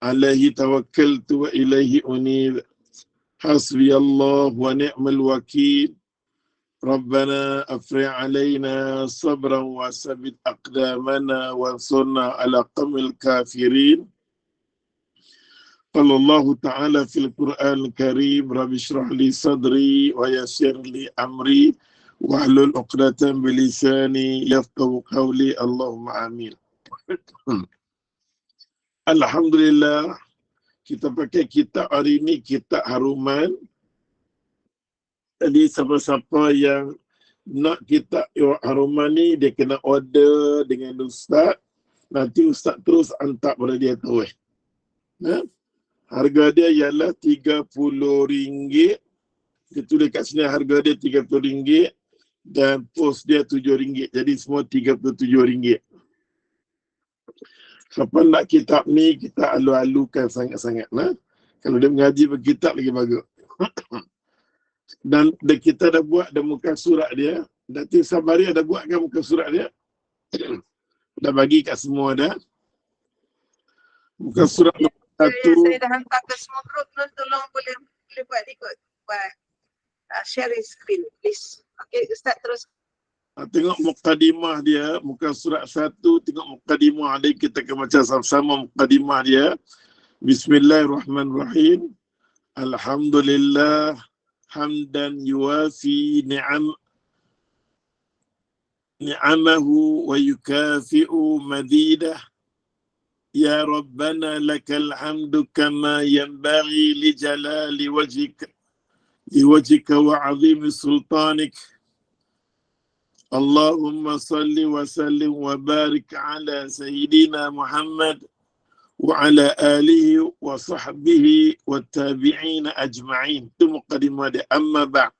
alaihi tawakkaltu wa ilaihi unib. Hasbiyallah wa ni'mal wakil. Rabbana afrigh alaina sabran wa sabbit aqdamana wansurna ala qawmil kafirin. Qala Allah Ta'ala fil Qur'an al-Karim, Rabbi shrah li sadri wa yassir li amri wahlul 'uqdatam bi lisani yafqahu qawli. Allahumma amin. Alhamdulillah, kita pakai kitab hari ini, kitab Haruman. Jadi siapa-siapa yang nak kitab Haruman ni, dia kena order dengan ustaz. Nanti ustaz terus hantar pada dia tu. Harga dia ialah RM30. Dia tulis kat sini harga dia RM30 dan pos dia RM7. Jadi semua RM37. Siapa nak kitab ni, kita alu-alukan sangat-sangat. Kalau dia mengaji berkitab lagi bagus. Dan kita dah buat dah muka surat dia. Datin Sabari ada buatkan muka surat dia. Dah bagi kat semua dah. Muka surat satu. Saya dah hantar ke semua grup. Tolong boleh buat ikut. Buat sharing screen, please. Okay, Ustaz terus. Tengok muqaddimah dia, muka surat 1, tengok muqaddimah dia, kita akan baca sama-sama muqaddimah dia. Bismillahirrahmanirrahim. Alhamdulillah hamdan yuwafi ni'amahu wa yukafi'u madidah. Ya Rabbana lakal hamdu kama yanbaghi li jalali wajhika wa 'azimi sultanik. Allahumma salli wa sallim wa barik ala Sayyidina Muhammad wa ala alihi wa sahbihi wa tabi'ina ajma'in. Itu muqaddimah dia. Amma ba'.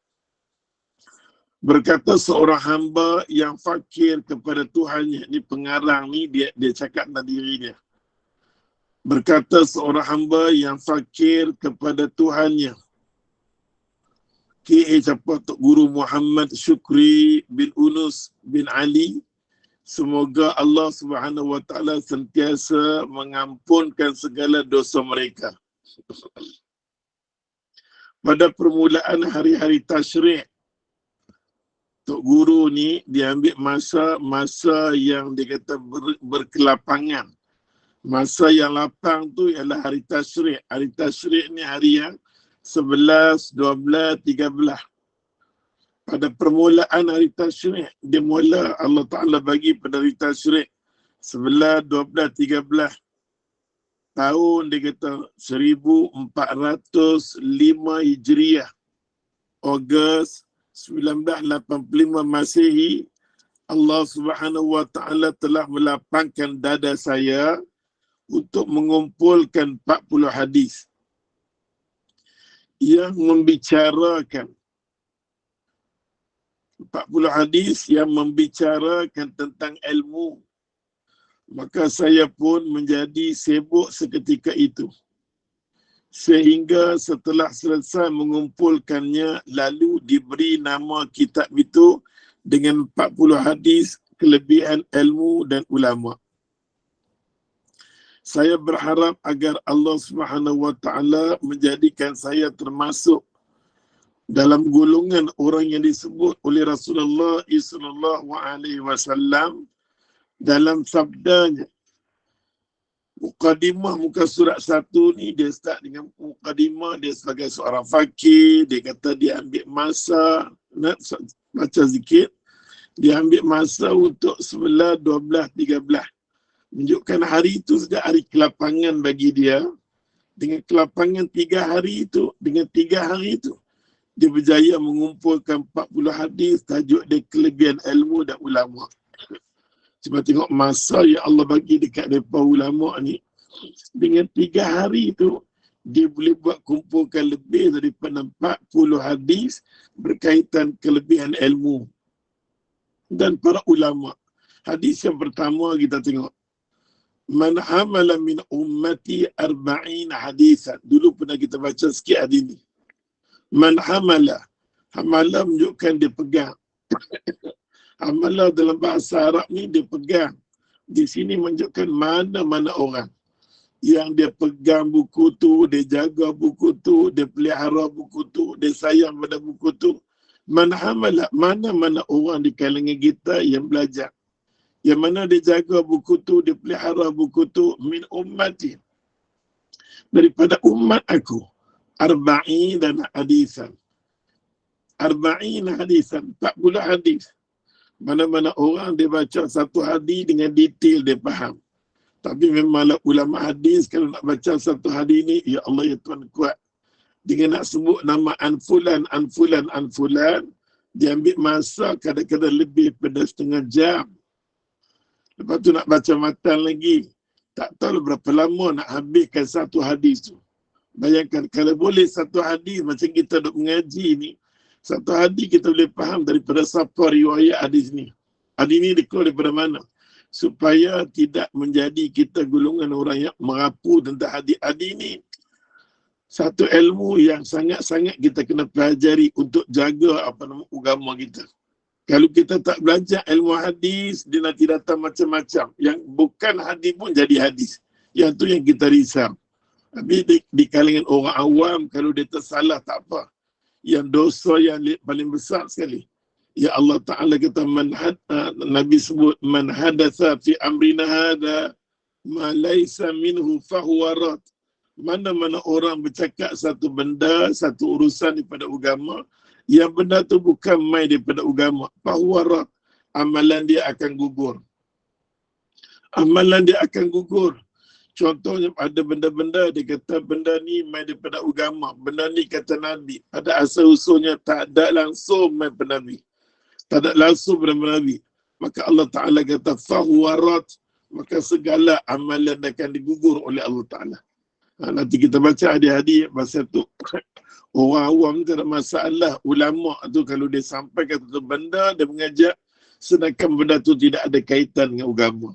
Berkata seorang hamba yang fakir kepada Tuhannya. Ini pengarang ni, dia cakap tentang diri dia. Berkata seorang hamba yang fakir kepada Tuhannya. Siapa Tok Guru Muhammad Syukri bin Unus bin Ali. Semoga Allah Subhanahu Wa Taala sentiasa mengampunkan segala dosa mereka. Pada permulaan hari-hari tasyrik, Tok Guru ni dia ambil masa yang dia kata berkelapangan. Masa yang lapang tu ialah hari tasyrik. Hari tasyrik ni hari yang 11, 12, 13. Pada permulaan hari tasyrik, dia mula Allah Ta'ala bagi pada hari tasyrik 11, 12, 13 tahun, dia kata 1405 Hijriah, Ogos 1985 Masehi. Allah Subhanahu Wa Ta'ala telah melapangkan dada saya untuk mengumpulkan 40 hadis yang membicarakan 40 hadis yang membicarakan tentang ilmu. Maka saya pun menjadi sibuk seketika itu. Sehingga setelah selesai mengumpulkannya, lalu diberi nama kitab itu dengan 40 hadis kelebihan ilmu dan ulama. Saya berharap agar Allah Subhanahu Wa Taala menjadikan saya termasuk dalam golongan orang yang disebut oleh Rasulullah sallallahu alaihi wasallam dalam sabdanya. Muqaddimah muka surat 1 ni dia start dengan muqaddimah dia sebagai seorang fakir. Dia kata dia ambil masa nak baca zikir. Dia ambil masa untuk 11, 12, 13. Menunjukkan hari itu sudah hari kelapangan bagi dia. Dengan kelapangan 3 hari itu, dengan 3 hari itu, dia berjaya mengumpulkan 40 hadis, tajuk dia kelebihan ilmu dan ulama. Cuba tengok masa yang Allah bagi dekat mereka ulama ni. Dengan 3 hari itu, dia boleh buat kumpulkan lebih daripada 40 hadis berkaitan kelebihan ilmu dan para ulama. Hadis yang pertama kita tengok. Man hamala min ummati 40 hadisan. Dulu pernah kita baca sikit hadis ni. Man hamala. Hamala menunjukkan dia pegang. Hamala dalam bahasa Arab ni dia pegang. Di sini menunjukkan mana-mana orang. yang dia pegang buku tu, dia jaga buku tu, dia pelihara buku tu, dia sayang pada buku tu. Man hamala, mana-mana orang di kalangan kita yang belajar. Yang mana dia jaga buku tu, dia pelihara buku tu, min ummati, daripada umat aku. Arba'in dan hadisan. Arba'in hadisan, 40 hadis. Mana-mana orang dia baca satu hadis dengan detail dia faham. Tapi memanglah ulama hadis kalau nak baca satu hadis ni, ya Allah ya Tuhan kuat. Dengan nak sebut nama anfulan, dia ambil masa kadang-kadang lebih pada setengah jam. Lepas tu nak baca matan lagi. Tak tahu berapa lama nak habiskan satu hadis tu. Bayangkan kalau boleh satu hadis macam kita duk mengaji ni, satu hadis kita boleh faham daripada siapa riwayat hadis ni. Hadis ni dikeluar daripada mana? Supaya tidak menjadi kita golongan orang yang merapu tentang hadis-hadis ni. Satu ilmu yang sangat-sangat kita kena pelajari untuk jaga agama kita. Kalau kita tak belajar ilmu hadis, dia nanti datang macam-macam. Yang bukan hadis pun jadi hadis. Yang tu yang kita risau. Tapi di kalangan orang awam, kalau dia tersalah tak apa. Yang dosa yang paling besar sekali. Ya Allah Ta'ala kata, Nabi sebut, man hadatha fi amrina hadha, ma laysa minhu fahuwa rad. Mana-mana orang bercakap satu benda, satu urusan daripada agama, yang benda tu bukan main daripada agama, fahuwa rad. Amalan dia akan gugur. Amalan dia akan gugur. Contohnya ada benda-benda dia kata benda ni main daripada agama, benda ni kata Nabi. Pada asal-usulnya tak ada langsung main pada Nabi. Tak ada langsung pada Nabi. Maka Allah Ta'ala kata fahuwa rad. Maka segala amalan akan digugur oleh Allah Ta'ala. Nanti kita baca hadis-hadis pasal tu. Orang awam tu ada masalah. Ulama tu kalau dia sampaikan satu benda, dia mengajak sedangkan benda tu tidak ada kaitan dengan agama.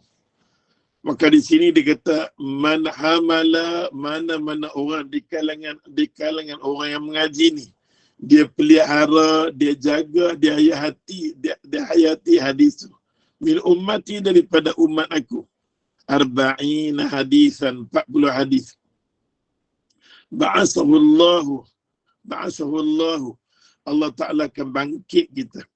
Maka di sini dia kata man hamala, mana-mana orang di kalangan orang yang mengaji ni, dia pelihara, dia jaga, dia hayati hadis tu. Min ummati, daripada umat aku. Arba'in hadisan, 40 hadis. Ba'asahu Allah. Allah Ta'ala akan bangkit kita.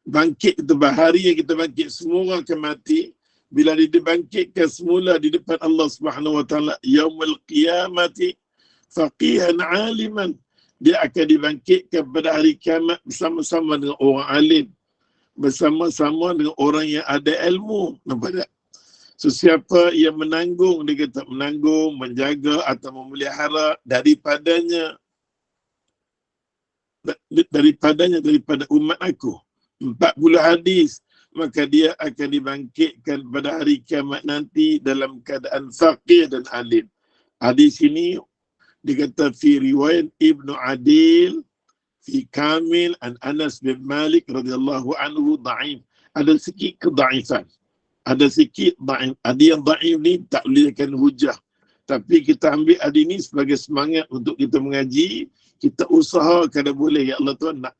Bangkit itu bahari yang kita bangkit. Semua orang akan mati. Bila dibangkitkan semula di depan Allah Subhanahu Wa Ta'ala, yaumul qiyamati faqihan aliman. Dia akan dibangkitkan pada hari kiamat bersama-sama dengan orang alim. Bersama-sama dengan orang yang ada ilmu. Nampak tak? So, siapa yang menanggung, dia kata menanggung, menjaga atau memelihara daripada umat aku. 40 hadis. Maka dia akan dibangkitkan pada hari kiamat nanti dalam keadaan faqih dan alim. Hadis ini dikata fi riwayat Ibnu Adil fi Kamil an Anas bin Malik radhiyallahu anhu dhaif. Ada sikit kedaifan. Ada sikit dhaif. Ada yang dhaif ni tak boleh kan hujah. Tapi kita ambil hadis ini sebagai semangat untuk kita mengaji. Kita usaha kada boleh ya Allah Tuhan nak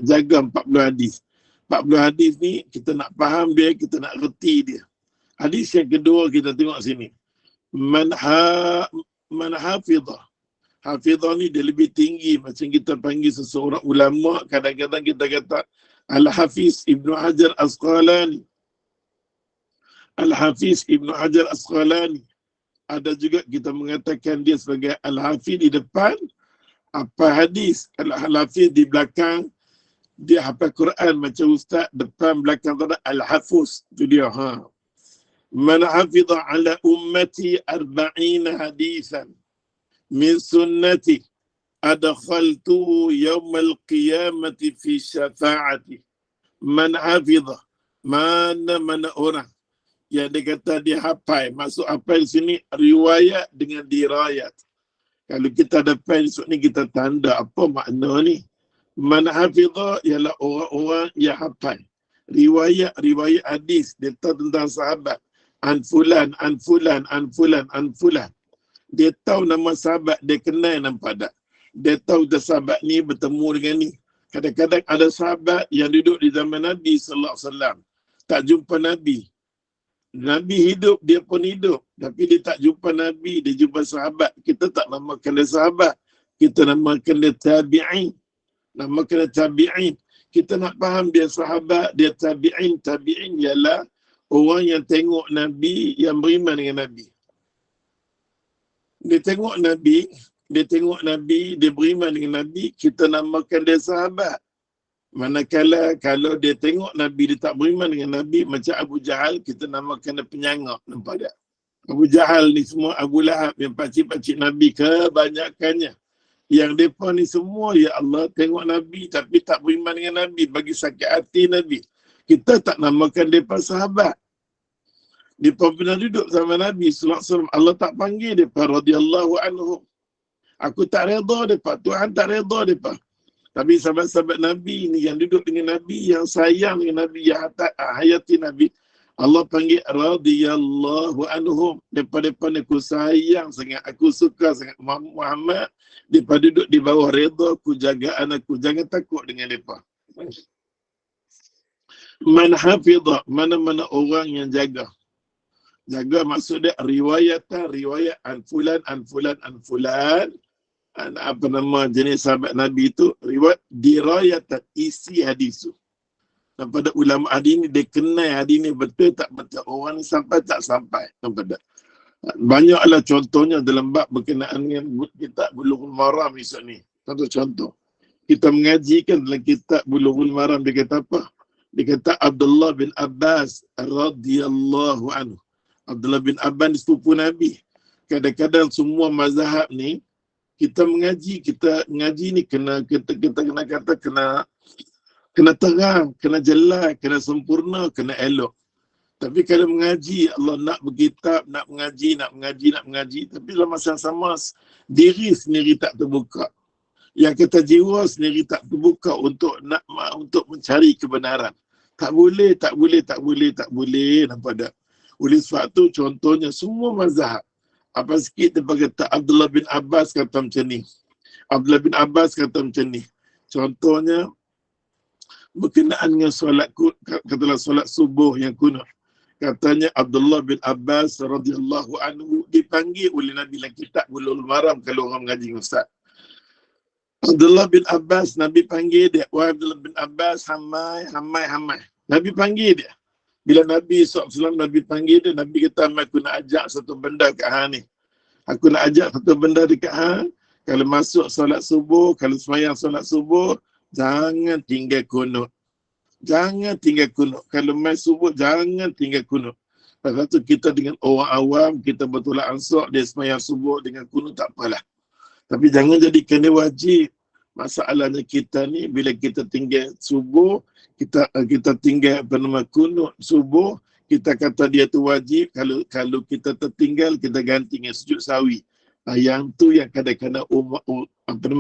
jaga 40 hadis. 40 hadis ni kita nak faham dia, kita nak reti dia. Hadis yang kedua kita tengok sini. Man hafizah. Hafizah ni dia lebih tinggi macam kita panggil seseorang ulama, kadang-kadang kita kata Al-Hafiz Ibnu Hajar Asqalani. Al-Hafiz Ibnu Hajar Asqalani. Ada juga kita mengatakan dia sebagai Al-Hafiz di depan, apa hadis, Al-Hafiz di belakang. Dia hafal Quran macam ustaz, depan belakang tu ada Al-Hafuz. Itu dia. Man hafidha ala ummati 40 hadisan min sunnati adkhaltuhu yawmal qiyamati fi syafa'ati. Man hafidha, mana-mana orang yang dia kata dia hafal. Maksud hafal di sini riwayat dengan dirayat. Kalau kita ada pensuk ni kita tanda apa makna ni. Man hafidha ialah orang-orang yang hafal riwayat hadis, dia tahu tentang sahabat, an fulan. Dia tahu nama sahabat, dia kenal nampak tak? Dia tahu dah sahabat ni bertemu dengan ni. Kadang-kadang ada sahabat yang duduk di zaman Nabi sallallahu alaihi wasallam tak jumpa Nabi. Nabi hidup, dia pun hidup. Tapi dia tak jumpa Nabi, dia jumpa sahabat. Kita tak namakan dia sahabat. Kita namakan dia tabi'in. Namakan dia tabi'in. Kita nak faham dia sahabat, dia tabi'in. Tabi'in ialah orang yang tengok Nabi, yang beriman dengan Nabi. Dia tengok Nabi, dia beriman dengan Nabi, kita namakan dia sahabat. Manakala kalau dia tengok Nabi, dia tak beriman dengan Nabi, macam Abu Jahal, kita namakan dia penyangak. Nampak tak? Abu Jahal ni semua, Abu Lahab yang pakcik-pakcik Nabi kebanyakannya. Yang mereka ni semua, ya Allah, tengok Nabi tapi tak beriman dengan Nabi, bagi sakit hati Nabi. Kita tak namakan mereka sahabat. Mereka pernah duduk sama Nabi SAW. Allah tak panggil mereka radhiyallahu anhum. Aku tak redha mereka, Tuhan tak redha mereka. Tapi sahabat-sahabat Nabi ni yang duduk dengan Nabi, yang sayang dengan Nabi, yang hayati Nabi, Allah panggil radhiyallahu anhum. Mereka aku sayang sangat, aku suka sangat Muhammad. Mereka duduk di bawah redha aku, jagaan aku. Jangan takut dengan mereka. Man hafidha, mana-mana orang yang jaga. Jaga maksud dia riwayat an fulan. Apa nama jenis sahabat Nabi itu, riwayat dirayatan, isi hadis tu. Dan pada ulama hadis ni, dia kenal hadis ni betul tak betul, orang ni sampai tak sampai. Nampak tak? Banyaklah contohnya dalam bab berkenaan dengan kitab Bulughul Maram ni. Satu contoh. Kita mengajikan dalam kitab Bulughul Maram, dia kata apa? Dia kata Abdullah bin Abbas radhiyallahu anhu. Abdullah bin Abbas sepupu Nabi. Kadang-kadang semua mazhab ni, kita mengaji ni kena kata kena terang, kena jelas, kena sempurna, kena elok. Tapi kalau mengaji, Allah nak berkitab, nak mengaji, tapi dalam masa yang sama diri sendiri tak terbuka. Yang kata jiwa sendiri tak terbuka untuk mencari kebenaran. Tak boleh. Nampak tak? Oleh sebab tu contohnya semua mazhab. Apa sikit dia kata Abdullah bin Abbas kata macam ni. Contohnya berkenaan dengan katalah solat subuh yang kunut. Katanya Abdullah bin Abbas radhiyallahu anhu dipanggil oleh Nabi dalam kitab Bulughul Maram kalau orang mengaji dengan ustaz. Abdullah bin Abbas, Nabi panggil dia, wahai Abdullah bin Abbas, hamai. Nabi panggil dia. Bila Nabi SAW, Nabi panggil dia, Nabi kata, aku nak ajak satu benda kat hang ni. Aku nak ajak satu benda dekat hang. Kalau masuk solat subuh, kalau semayang solat subuh, jangan tinggal kunut. Kalau mai subuh, jangan tinggal kunut. Pasal tu kita dengan orang awam, kita bertolak ansur, dia semayang subuh dengan kunut, tak apalah. Tapi jangan jadikan dia wajib. Masalahnya kita ni, bila kita tinggal subuh, kita tinggal kunut subuh, kita kata dia tu wajib. Kalau kita tertinggal, kita ganti dengan sujud sawi. Yang tu yang kadang-kadang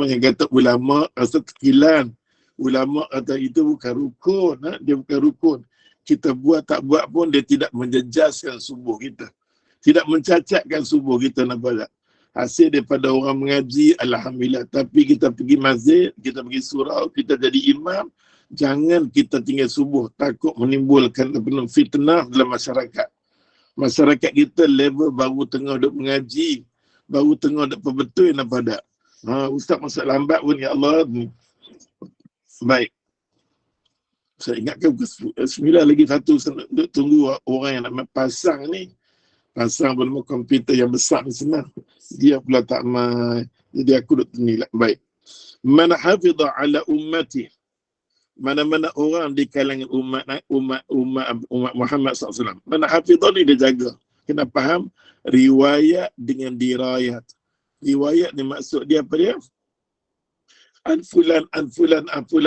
yang kata ulama rasa tekilan. Ulama kata itu bukan rukun, dia bukan rukun. Kita buat tak buat pun dia tidak menjejaskan subuh kita. Tidak mencacatkan subuh kita, nampak tak? Hasil daripada orang mengaji, alhamdulillah. Tapi kita pergi masjid, kita pergi surau, kita jadi imam, jangan kita tinggal subuh, takut menimbulkan fitnah dalam masyarakat. Masyarakat kita level baru tengah duk mengaji, baru tengah duk perbetul, nampak tak? Ustaz masuk lambat pun, ya Allah. Baik. Saya ingatkan pukul 9 lagi satu, tunggu orang yang nak pasang ni. Pasang bernama komputer yang besar ni senang. Dia pula tak main. Jadi aku duduk ni lah. Baik. Man hafidha ala ummati. Mana-mana orang di kalangan umat Muhammad SAW. Man hafidha ni dia jaga. Kena faham riwayat dengan dirayat. Riwayat ni maksud dia apa dia? An fulan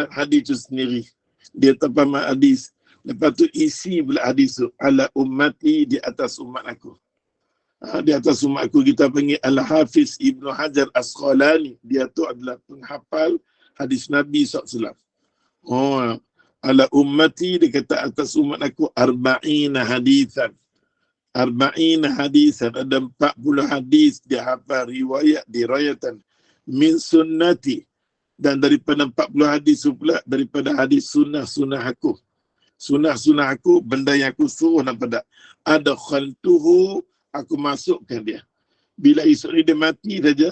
hadis tu sendiri. Dia terpaham hadis. Lepas tu isi pula hadis tu. Ala ummati, di atas umat aku. Di atas umat aku kita panggil Al-Hafiz Ibn Hajar Asqalani. Dia tu adalah penghafal hadis Nabi SAW. Ala ummati, dia kata atas umat aku arba'ina hadisan. Ada 40 hadis dia hafal riwayat dirayatan min sunnati. Dan daripada 40 hadis pula daripada hadis sunnah aku. Sunnah-sunnah aku, benda yang aku suruh, nampak tak? Adkhaltuhu, aku masukkan dia. Bila esok ni dia mati saja,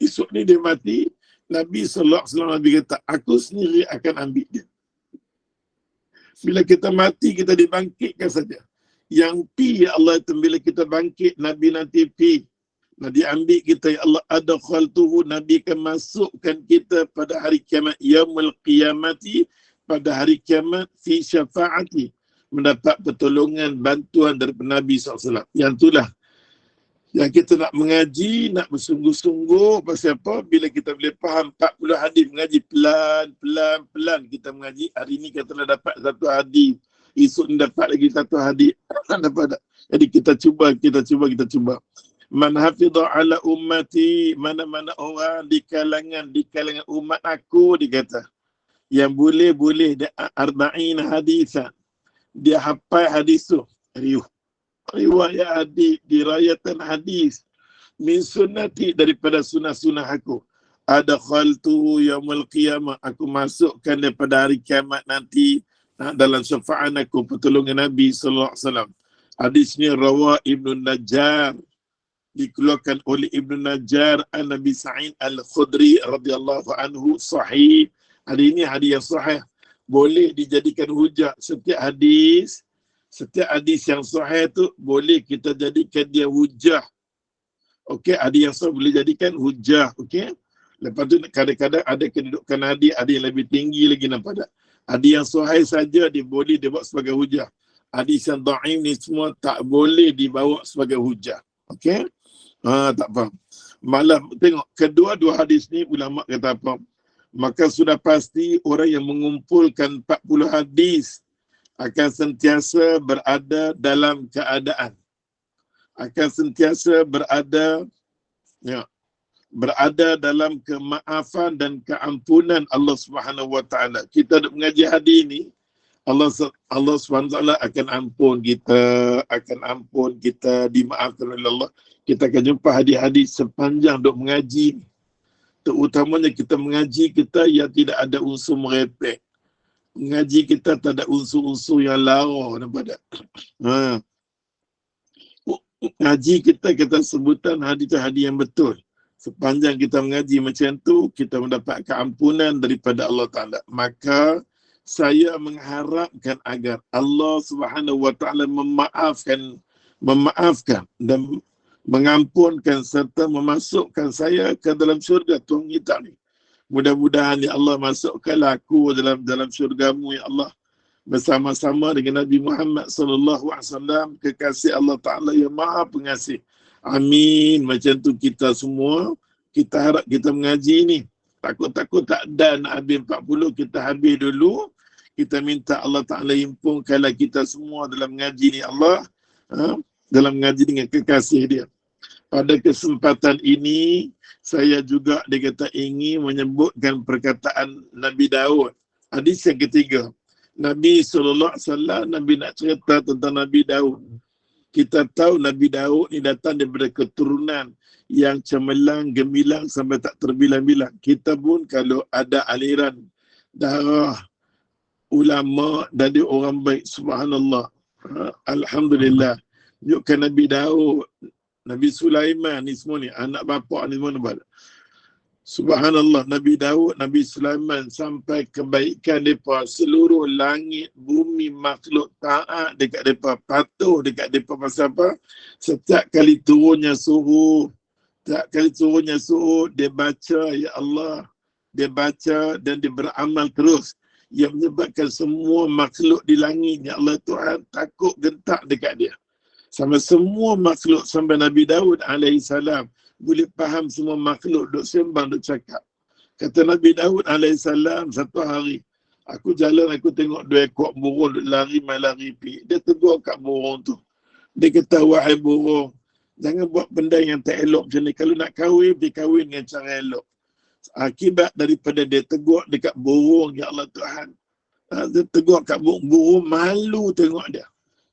esok ni dia mati, Nabi SAW Nabi kata, aku sendiri akan ambil dia. Bila kita mati, kita dibangkitkan saja. Yang pi ya Allah itu bila kita bangkit, Nabi nanti pi. Nabi ambil kita, ya Allah, adkhaltuhu, Nabi akan masukkan kita pada hari kiamat, yaumul qiyamati, pada hari kiamat, fi syafaati, mendapat pertolongan, bantuan daripada Nabi SAW. Yang itulah yang kita nak mengaji, nak bersungguh-sungguh. Pasal apa? Bila kita boleh faham 40 hadis, mengaji pelan, kita mengaji. Hari ni kita nak dapat satu hadis, esok ni dapat lagi satu hadis. Dapat tak? Jadi kita cuba. Man hafidha ala ummati, mana-mana orang di kalangan umat aku, dia kata, yang boleh dia arba'in hadisan, dia hafal hadis tu, riwayat hadis, dirayatan hadis, min sunnati, daripada sunnah-sunnah aku, adkhaltu yaumul qiyamah, aku masukkan daripada hari kiamat nanti dalam syafaat aku, pertolongan Nabi sallallahu alaihi wasallam. Hadis ni rawa Ibnu Najjar, dikeluarkan oleh Ibnu Najjar an-Nabi Sa'id al-Khudri radhiyallahu anhu, sahih. Hadis ini hadis yang sahih, boleh dijadikan hujah. Setiap hadis yang sahih tu boleh kita jadikan dia hujah. Okey, hadis yang sahih boleh jadikan hujah. Okey. Lepas tu kadang-kadang ada kedudukan hadis, ada yang lebih tinggi lagi, nampak tak? Hadis yang sahih saja dia boleh dibawa sebagai hujah. Hadis yang dhaif ni semua tak boleh dibawa sebagai hujah. Okey? Tak faham. Malah tengok kedua-dua hadis ni ulama kata apa? Maka sudah pasti orang yang mengumpulkan 40 hadis akan sentiasa berada dalam keadaan, akan sentiasa berada dalam kemaafan dan keampunan Allah Subhanahu Wa Taala. Kita duk mengaji hadis ni, Allah Subhanahu Wa Taala akan ampun kita, dimaafkan oleh Allah. Kita akan jumpa hadis-hadis sepanjang duk mengaji ni. Terutamanya kita mengaji kita yang tidak ada unsur merepek. Mengaji kita tak ada unsur-unsur yang lara, nampak tak? Ngaji kita sebutan hadis-hadis yang betul. Sepanjang kita mengaji macam tu, kita mendapat keampunan daripada Allah Ta'ala. Maka saya mengharapkan agar Allah Subhanahu Wa Ta'ala memaafkan dan mengampunkan serta memasukkan saya ke dalam syurga Tuhan kita ni. Mudah-mudahan ya Allah, masukkanlah aku dalam syurgamu ya Allah, bersama-sama dengan Nabi Muhammad sallallahu alaihi wasallam, kekasih Allah Taala yang Maha Pengasih. Amin. Macam tu kita semua, kita harap kita mengaji ni. Takut-takut tak ada nak habis 40, kita habis dulu. Kita minta Allah Taala himpunkanlah kita semua dalam mengaji ni Allah, dalam mengaji dengan kekasih dia. Pada kesempatan ini, saya juga ingin menyebutkan perkataan Nabi Daud. Hadis yang ketiga. Nabi SAW, Nabi nak cerita tentang Nabi Daud. Kita tahu Nabi Daud ni datang daripada keturunan yang cemerlang, gemilang sampai tak terbilang-bilang. Kita pun kalau ada aliran darah ulama dari orang baik, subhanallah, alhamdulillah. Yukkan Nabi Daud, Nabi Sulaiman ni semua ni, anak bapa ni semua nampak. Subhanallah, Nabi Daud, Nabi Sulaiman, sampai kebaikan mereka, seluruh langit, bumi, makhluk taat dekat mereka, patuh dekat mereka. Pasal apa? Setiap kali turunnya suhu, dia baca, ya Allah, dia baca dan dia beramal terus. Yang menyebabkan semua makhluk di langit, ya Allah Tuhan, takut gentar dekat dia. Sampai semua makhluk, sampai Nabi Daud alaihissalam boleh faham semua makhluk duk sembang, duk cakap. Kata Nabi Daud alaihissalam, satu hari aku jalan, aku tengok 2 ekor burung duk lari mai lari pi. Dia tegur kat burung tu. Dia kata, wahai burung, jangan buat benda yang tak elok macam ni. Kalau nak kahwin, pergi kahwin dengan cara elok. Akibat daripada dia tegur dekat burung, ya Allah Tuhan, dia tegur kat burung malu tengok dia.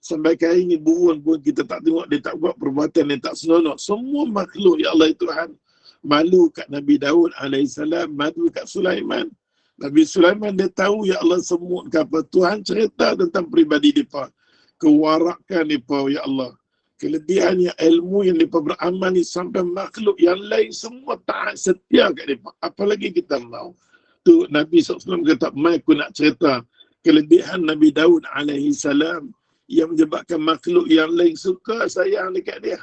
Sampai kali ini burung pun kita tak tengok dia tak buat perbuatan yang tak senonoh. Semua makhluk, ya Allah Tuhan, malu kat Nabi Daud alaihissalam, malu kat Sulaiman. Nabi Sulaiman dia tahu ya Allah semut ke apa. Tuhan cerita tentang peribadi mereka. Kewarakan mereka ya Allah. Kelebihannya ilmu yang mereka beramal ni sampai makhluk yang lain semua taat setia kat mereka. Apalagi kita mahu. Tu Nabi SAW kata, mai aku nak cerita kelebihan Nabi Daud alaihi salam yang menyebabkan makhluk yang lain suka sayang dekat dia.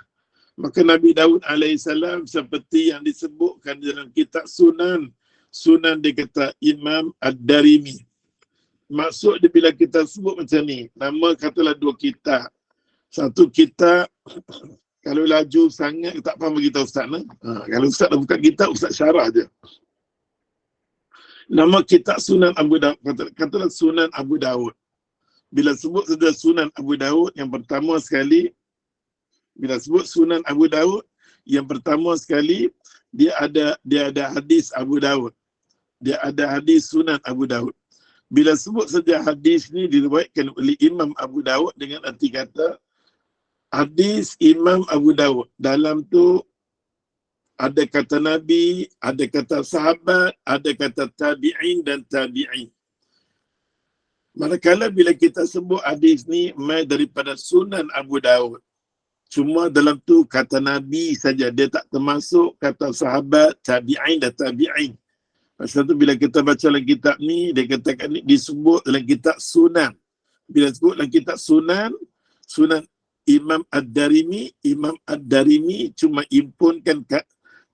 Maka Nabi Daud alaihi salam seperti yang disebutkan dalam kitab Sunan. Sunan dia kata Imam Ad-Darimi. Maksud dia bila kita sebut macam ni, nama katalah 2 kitab. Satu kitab, kalau laju sangat tak faham beritahu Ustaz. Kalau Ustaz dah buka kitab, Ustaz syarah je. Nama kitab Sunan Abu Daud, katalah Sunan Abu Daud. Bila sebut saja Sunan Abu Daud, yang pertama sekali, bila sebut Sunan Abu Daud, yang pertama sekali, dia ada hadis Abu Daud. Dia ada hadis Sunan Abu Daud. Bila sebut saja hadis ni diriwayatkan oleh Imam Abu Daud dengan arti kata hadis Imam Abu Daud. Dalam tu ada kata Nabi, ada kata sahabat, ada kata tabi'in dan tabi'in. Manakala bila kita sebut hadis ni mai daripada Sunan Abu Daud. Cuma dalam tu kata Nabi saja, dia tak termasuk kata sahabat, tabi'in dan tabi'in. Pasal tu bila kita baca dalam kitab ni, dia katakan ni disebut dalam kitab Sunan. Bila sebut dalam kitab Sunan, Sunan Imam Ad-Darimi, Imam Ad-Darimi cuma impunkan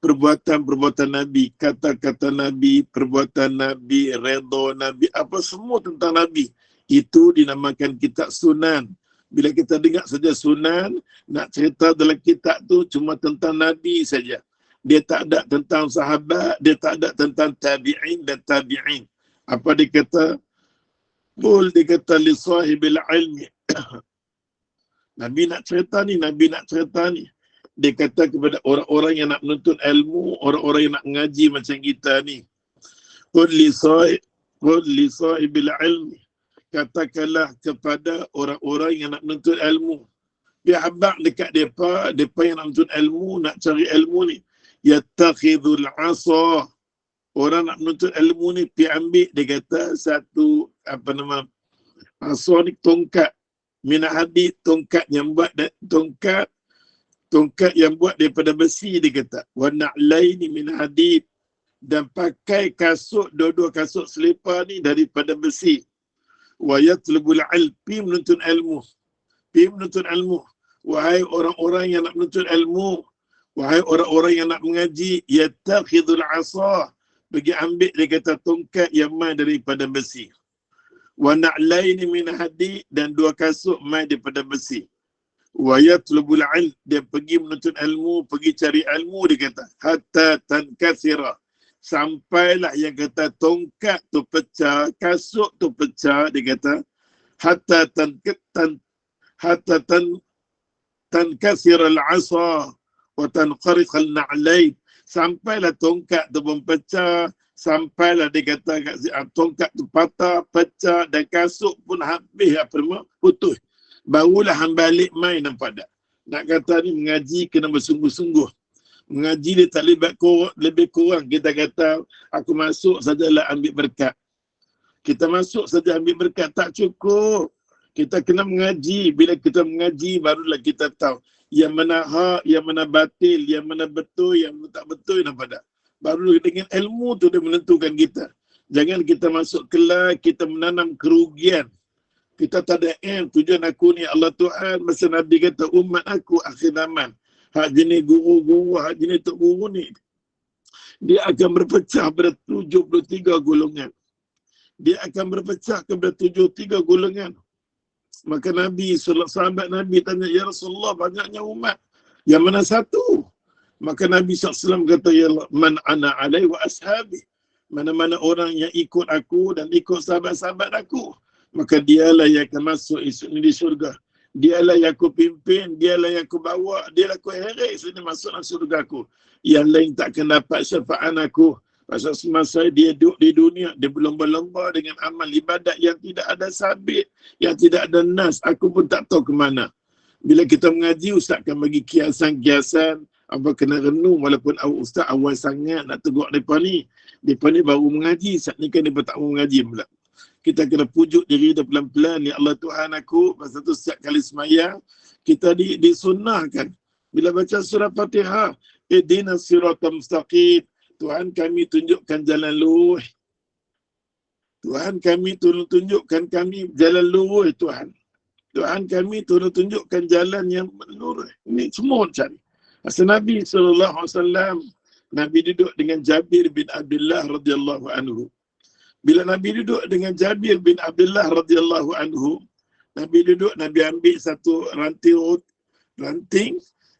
perbuatan-perbuatan Nabi, kata-kata Nabi, perbuatan Nabi, redha Nabi, apa semua tentang Nabi. Itu dinamakan kitab Sunan. Bila kita dengar saja Sunan, nak cerita dalam kitab tu cuma tentang Nabi saja. Dia tak ada tentang sahabat, dia tak ada tentang tabi'in dan tabi'in. Apa dia kata? Dia kata li sahibil ilmi. Nabi nak cerita ni, Nabi nak cerita ni. Dia kata kepada orang-orang yang nak menuntut ilmu, orang-orang yang nak mengaji macam kita ni. Qul li sahibil ilmi. Katakanlah kepada orang-orang yang nak menuntut ilmu. Dia habaq dekat mereka yang nak menuntut ilmu, nak cari ilmu ni. Yattakhidul asa. Orang nak menuntut ilmu ni pergi ambil, dia kata satu asa ni tongkat minah hadid, tongkat yang buat yang buat daripada besi, dia kata wa na'laini min hadid, dan pakai kasut, dua-dua kasut selipar ni daripada besi. Wa yatlubul ilmi, menuntut ilmu. Wahai orang-orang yang nak menuntut ilmu, wahai orang-orang yang nak mengaji, yattakhidul asa, pergi ambil, dia kata tongkat yang mai daripada besi. Wa na'laini min hadid, dan 2 kasut mai daripada besi. Wa yatlubul ilm, dia pergi menuntut ilmu, pergi cari ilmu, dia kata hatta tankasira, sampailah yang kata tongkat tu pecah, kasut tu pecah, dia kata hatta tankasira al-asa wa tanqariq al-na'lain, sampailah tongkat tu pun pecah, sampailah dia kata tongkat tu patah, pecah, dan kasut pun habis putus. Barulah hang balik main, nampak tak? Nak kata ni mengaji kena bersungguh-sungguh. Mengaji dia tak lebih kurang. Kita kata aku masuk sajalah ambil berkat. Kita masuk saja ambil berkat, tak cukup. Kita kena mengaji. Bila kita mengaji barulah kita tahu yang mana hak, yang mana batil, yang mana betul, yang mana tak betul, nampak tak? Baru dengan ilmu tu dia menentukan kita. Jangan kita masuk kelas, kita menanam kerugian. Kita tak ada tujuan aku ni Allah Tuhan. Masa Nabi kata umat aku akhir zaman. Hak jenis guru-guru, hak jenis tok guru ni, dia akan berpecah pada 73 golongan. Dia akan berpecah kepada 73 golongan. Maka Nabi, sahabat Nabi tanya, ya Rasulullah, banyaknya umat, yang mana satu? Maka Nabi SAW kata, ya Allah, man ana alai wa ashabi. Mana-mana orang yang ikut aku dan ikut sahabat-sahabat aku, maka dialah yang akan masuk esok ni di syurga. Dialah yang aku pimpin, dialah yang aku bawa, dialah aku heret sini masuk dalam syurga aku. Yang lain tak akan dapat syafaat aku. Pasal semasa dia duduk di dunia, dia berlomba-lomba dengan amal ibadat yang tidak ada sabit, yang tidak ada nas. Aku pun tak tahu ke mana. Bila kita mengaji, Ustaz akan bagi kiasan-kiasan Apa kena renung walaupun ustaz awal sangat nak tegur mereka ni. Mereka ni baru mengaji, saat ni kan mereka tak mau mengaji pula. Kita kena pujuk diri dia pelan-pelan, ya Allah Tuhan aku, masa tu setiap kali semayang, kita disunnahkan. Bila baca surah Fatihah, Ihdinas siratal mustaqim, Tuhan kami tunjukkan jalan lurus. Tuhan kami tunjukkan kami jalan lurus Tuhan. Tuhan kami tunjukkan jalan yang lurus. Ini semua cari. Masa Nabi SAW, Nabi duduk dengan Jabir bin Abdullah radhiyallahu anhu. Bila Nabi duduk dengan Jabir bin Abdullah radhiyallahu anhu, Nabi duduk, Nabi ambil satu ranting,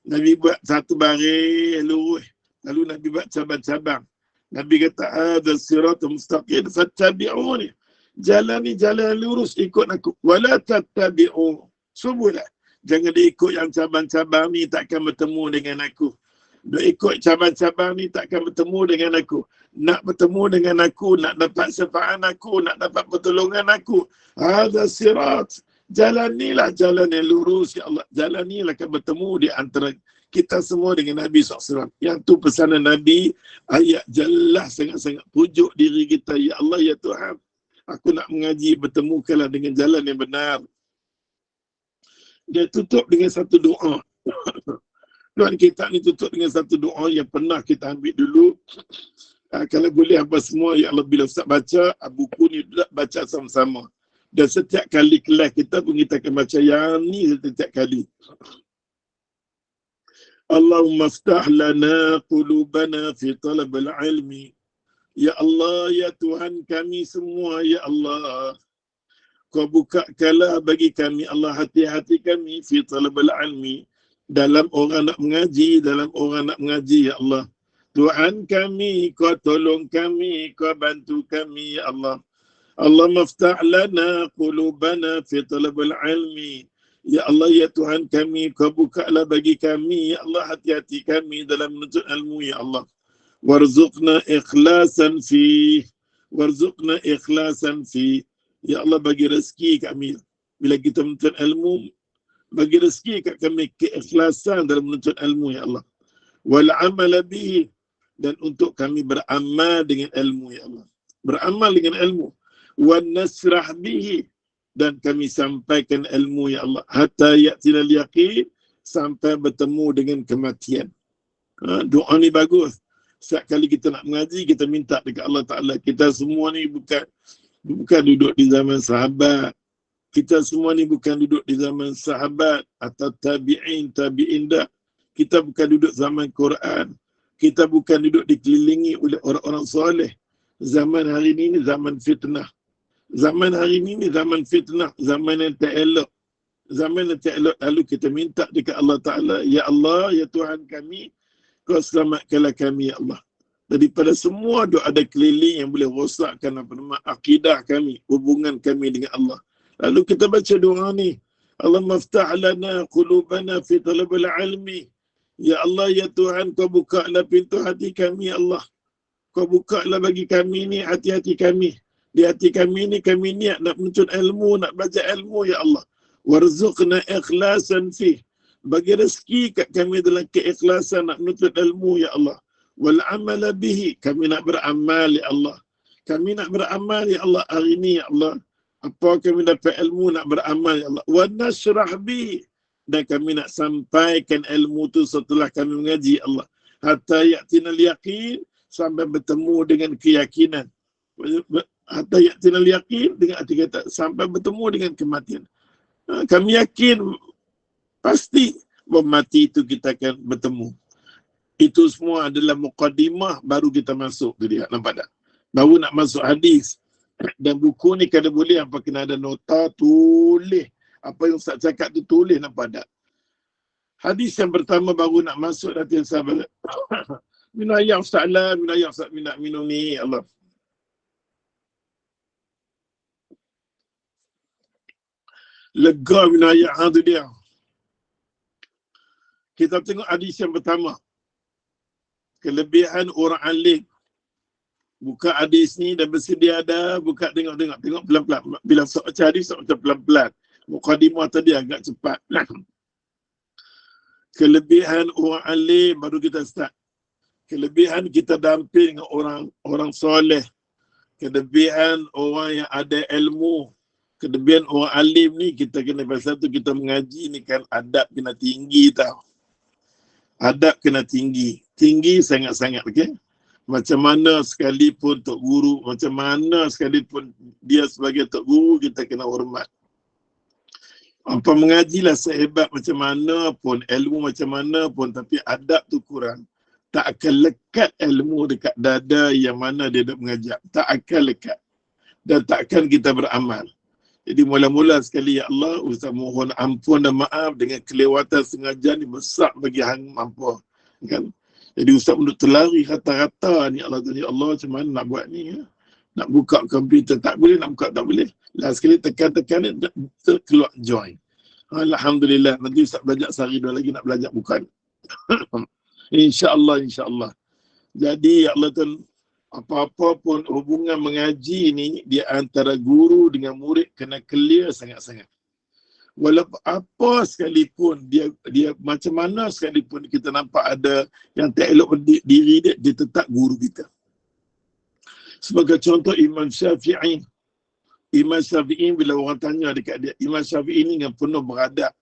Nabi buat satu baris lurus. Lalu Nabi buat cabang-cabang. Nabi kata, "Hadza siratal mustaqim fattabi'uni." Jalan ni jalan lurus, ikut aku. Wala tattabi'u subulah. Jangan diikut yang cabang-cabang ni, takkan bertemu dengan aku. Dia ikut cabang-cabang ni takkan bertemu dengan aku. Nak bertemu dengan aku, nak dapat syafaat aku, nak dapat pertolongan aku. Hadza sirat. Jalan ni lah jalan yang lurus, ya Allah. Jalan ni lah akan bertemu di antara kita semua dengan Nabi SAW. Yang tu pesanan Nabi, ayat jelas sangat-sangat pujuk diri kita. Ya Allah, ya Tuhan, aku nak mengaji, bertemukanlah dengan jalan yang benar. Dia tutup dengan satu doa. Tuan kita ni tutup dengan satu doa yang pernah kita ambil dulu. Kalau boleh apa semua, ya Allah, bila Ustaz baca, buku ni baca sama-sama. Dan setiap kali kelas kita pun kita akan baca yang ni setiap kali. Allahumma aftah lana qulubana fi talabil ilmi. Ya Allah, ya Tuhan kami semua, ya Allah, Kau bukakanlah bagi kami, Allah, hati-hati kami fi talabil ilmi, dalam orang nak mengaji, ya Allah. Tuhan kami, Kau tolong kami, Kau bantu kami, ya Allah. Allah maftah lana qulubana fi talabil ilmi. Ya Allah, ya Tuhan kami, Kau bukalah bagi kami, ya Allah, hati-hati kami dalam menuntut ilmu, ya Allah. Warzuqna ikhlasan fi. Warzuqna ikhlasan fi. Ya Allah, bagi rezeki kami. Bila kita menuntut ilmu, bagi rezeki kat kami keikhlasan dalam menuntut ilmu, ya Allah. Wal amal bihi. Dan untuk kami beramal dengan ilmu, ya Allah. Beramal dengan ilmu. Wan nasrah bihi. Dan kami sampaikan ilmu, ya Allah. Hatta ya'tinal yaqin. Sampai bertemu dengan kematian. Doa ni bagus. Setiap kali kita nak mengaji, kita minta dekat Allah Ta'ala. Kita semua ni bukan duduk di zaman sahabat. Kita semua ni bukan duduk di zaman sahabat atau tabi'in dah. Kita bukan duduk zaman Quran. Kita bukan duduk dikelilingi oleh orang-orang soleh. Zaman hari ni zaman fitnah. Zaman hari ni zaman fitnah. Zaman yang tak elok. Zaman yang tak elok. Lalu kita minta dekat Allah Ta'ala. Ya Allah, ya Tuhan kami, Kau selamatkanlah kami, ya Allah. Daripada semua doa ada keliling yang boleh rosakkan akidah kami, hubungan kami dengan Allah. Lalu kita baca doa ni. Allah maftah lana qulubana fi talabil ilmi. Ya Allah, ya Tuhan, Kau bukalah pintu hati kami, ya Allah. Kau bukalah bagi kami ni hati-hati kami. Di hati kami ni kami niat nak menuntut ilmu, nak belajar ilmu, ya Allah. Warzuqna ikhlasan fi. Bagi rezeki kat kami dalam keikhlasan nak menuntut ilmu, ya Allah. Wal amala bihi. Kami nak beramal, ya Allah. Kami nak beramal, ya Allah, hari ni, ya Allah. Apa kami dapat ilmu nak beramal, ya Allah. Wa nashrah bihi. Dan kami nak sampaikan ilmu tu setelah kami mengaji, ya Allah. Hatta ya'tinal yaqin. Sampai bertemu dengan keyakinan. Hatta ya'tinal yaqin. Dengan arti kata sampai bertemu dengan kematian. Kami yakin pasti bahawa mati itu kita akan bertemu. Itu semua adalah muqaddimah baru kita masuk tu dia. Nampak tak? Baru nak masuk hadis. Dan buku ni kalau boleh apa kena ada nota, tulis. Apa yang Ustaz cakap tu tulis, nampak tak? Hadis yang pertama baru nak masuk latihan sahabat. Minum ayam Ustaz lah, minum ayam Ustaz, minum ni, Allah. Lega minum ayam tu dia. Kita tengok hadis yang pertama. Kelebihan orang alim. Buka hadis ni dah bersedia ada, buka tengok pelan-pelan. Bila baca hadis, baca pelan-pelan. Muqaddimah tadi agak cepat. Kelebihan orang alim baru kita start. Kelebihan kita damping dengan orang soleh. Kelebihan orang yang ada ilmu. Kelebihan orang alim ni kita kena, pasal tu kita mengaji ni kan adab kena tinggi tau. Adab kena tinggi. Tinggi sangat-sangat, okey? Macam mana sekalipun tok guru, macam mana sekalipun dia sebagai tok guru, kita kena hormat. Apa mengajilah sehebat macam mana pun, ilmu macam mana pun, tapi adab tu kurang, tak akan lekat ilmu dekat dada yang mana dia dah mengajar. Tak akan lekat. Dan tak akan kita beramal. Jadi mula-mula sekali, ya Allah, Ustaz mohon ampun dan maaf dengan kelewatan sengaja ni besar bagi hang mampu. Kan? Jadi Ustaz untuk terlari rata-rata ni, Allah tanya, Allah macam mana nak buat ni? Ya? Nak buka komputer tak boleh, nak buka tak boleh. Lah sekali tekan-tekan ni, keluar join. Alhamdulillah, nanti Ustaz belajar sehari dua lagi nak belajar bukan. InsyaAllah, insyaAllah. Jadi ya Allah tu, apa-apa pun hubungan mengaji ni, dia antara guru dengan murid kena clear sangat-sangat. Walaupun apa sekalipun, dia macam mana sekalipun kita nampak ada yang tak elok diri dia tetap guru kita. Sebagai contoh Imam Syafi'i. Imam Syafi'i bila orang tanya dekat dia, Imam Syafi'i ni yang penuh beradab.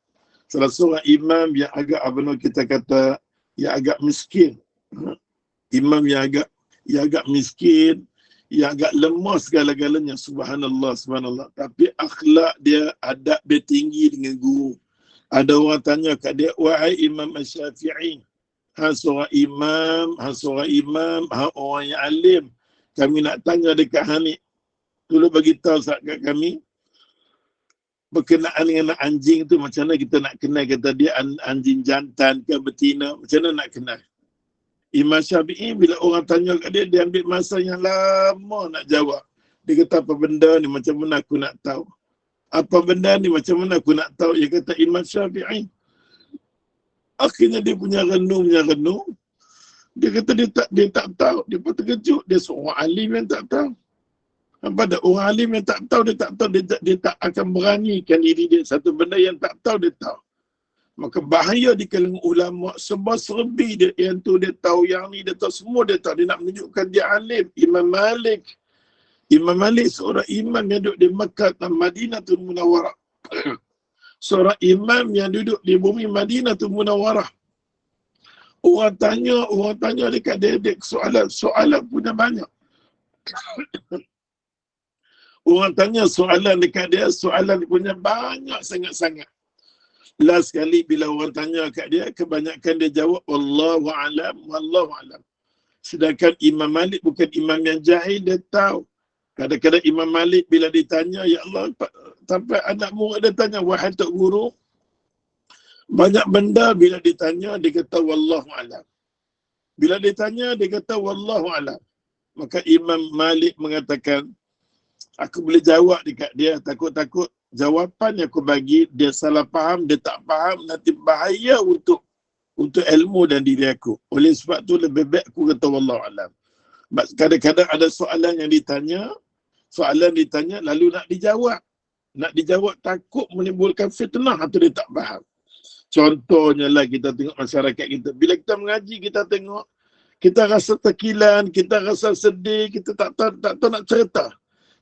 Salah seorang imam yang agak, kita kata, yang agak miskin. Imam yang agak miskin, yang agak lemah segala-galanya, subhanallah, subhanallah. Tapi akhlak dia, adab dia tinggi dengan guru. Ada orang tanya kat dia, wahai Imam Syafi'i, hang seorang imam, hang orang yang alim, kami nak tanya dekat hang ni, tolong bagi tahu kat kami berkenaan dengan anjing tu, macam mana kita nak kenal, kata dia anjing jantan ke betina, macam mana nak kenal? Imam Syafi'i bila orang tanya kat dia, dia ambil masa yang lama nak jawab. Dia kata, apa benda ni, macam mana aku nak tahu? Apa benda ni, macam mana aku nak tahu? Dia kata Imam Syafi'i. Akhirnya dia punya renung. Dia kata dia tak tahu. Dia pun terkejut. Dia seorang alim yang tak tahu. Pada orang alim yang tak tahu, dia tak akan beranikan diri dia. Satu benda yang tak tahu, dia tahu. Maka bahaya di kalangan ulama, serba-serbi dia, yang tu dia tahu, yang ni dia tahu, semua dia tahu. Dia nak menunjukkan dia alim. Imam Malik seorang imam yang duduk di Mekah dan Madinatul Munawwarah. Seorang imam yang duduk di bumi Madinatul Munawwarah. Orang tanya dekat dia soalan punya banyak. Orang tanya soalan dekat dia, soalan punya banyak sangat-sangat. Last sekali bila orang tanya kat dia, kebanyakan dia jawab wallahu alam. Sedangkan Imam Malik bukan imam yang jahil, dia tahu. Kadang-kadang Imam Malik bila ditanya, ya Allah, sampai anak murid dia tanya, wahai tok guru, banyak benda bila ditanya dia kata wallahu alam. Bila ditanya dia kata wallahu alam. Maka Imam Malik mengatakan, aku boleh jawab dekat dia, takut-takut jawapan yang aku bagi dia salah faham, dia tak faham, nanti bahaya untuk ilmu dan diri aku. Oleh sebab tu lebih baik aku kata wallahu alam. Kadang-kadang ada soalan yang ditanya lalu nak dijawab takut menimbulkan fitnah atau dia tak faham. Contohnya lah kita tengok masyarakat kita, bila kita mengaji kita tengok, kita rasa terkilan, kita rasa sedih, kita tak tahu nak cerita.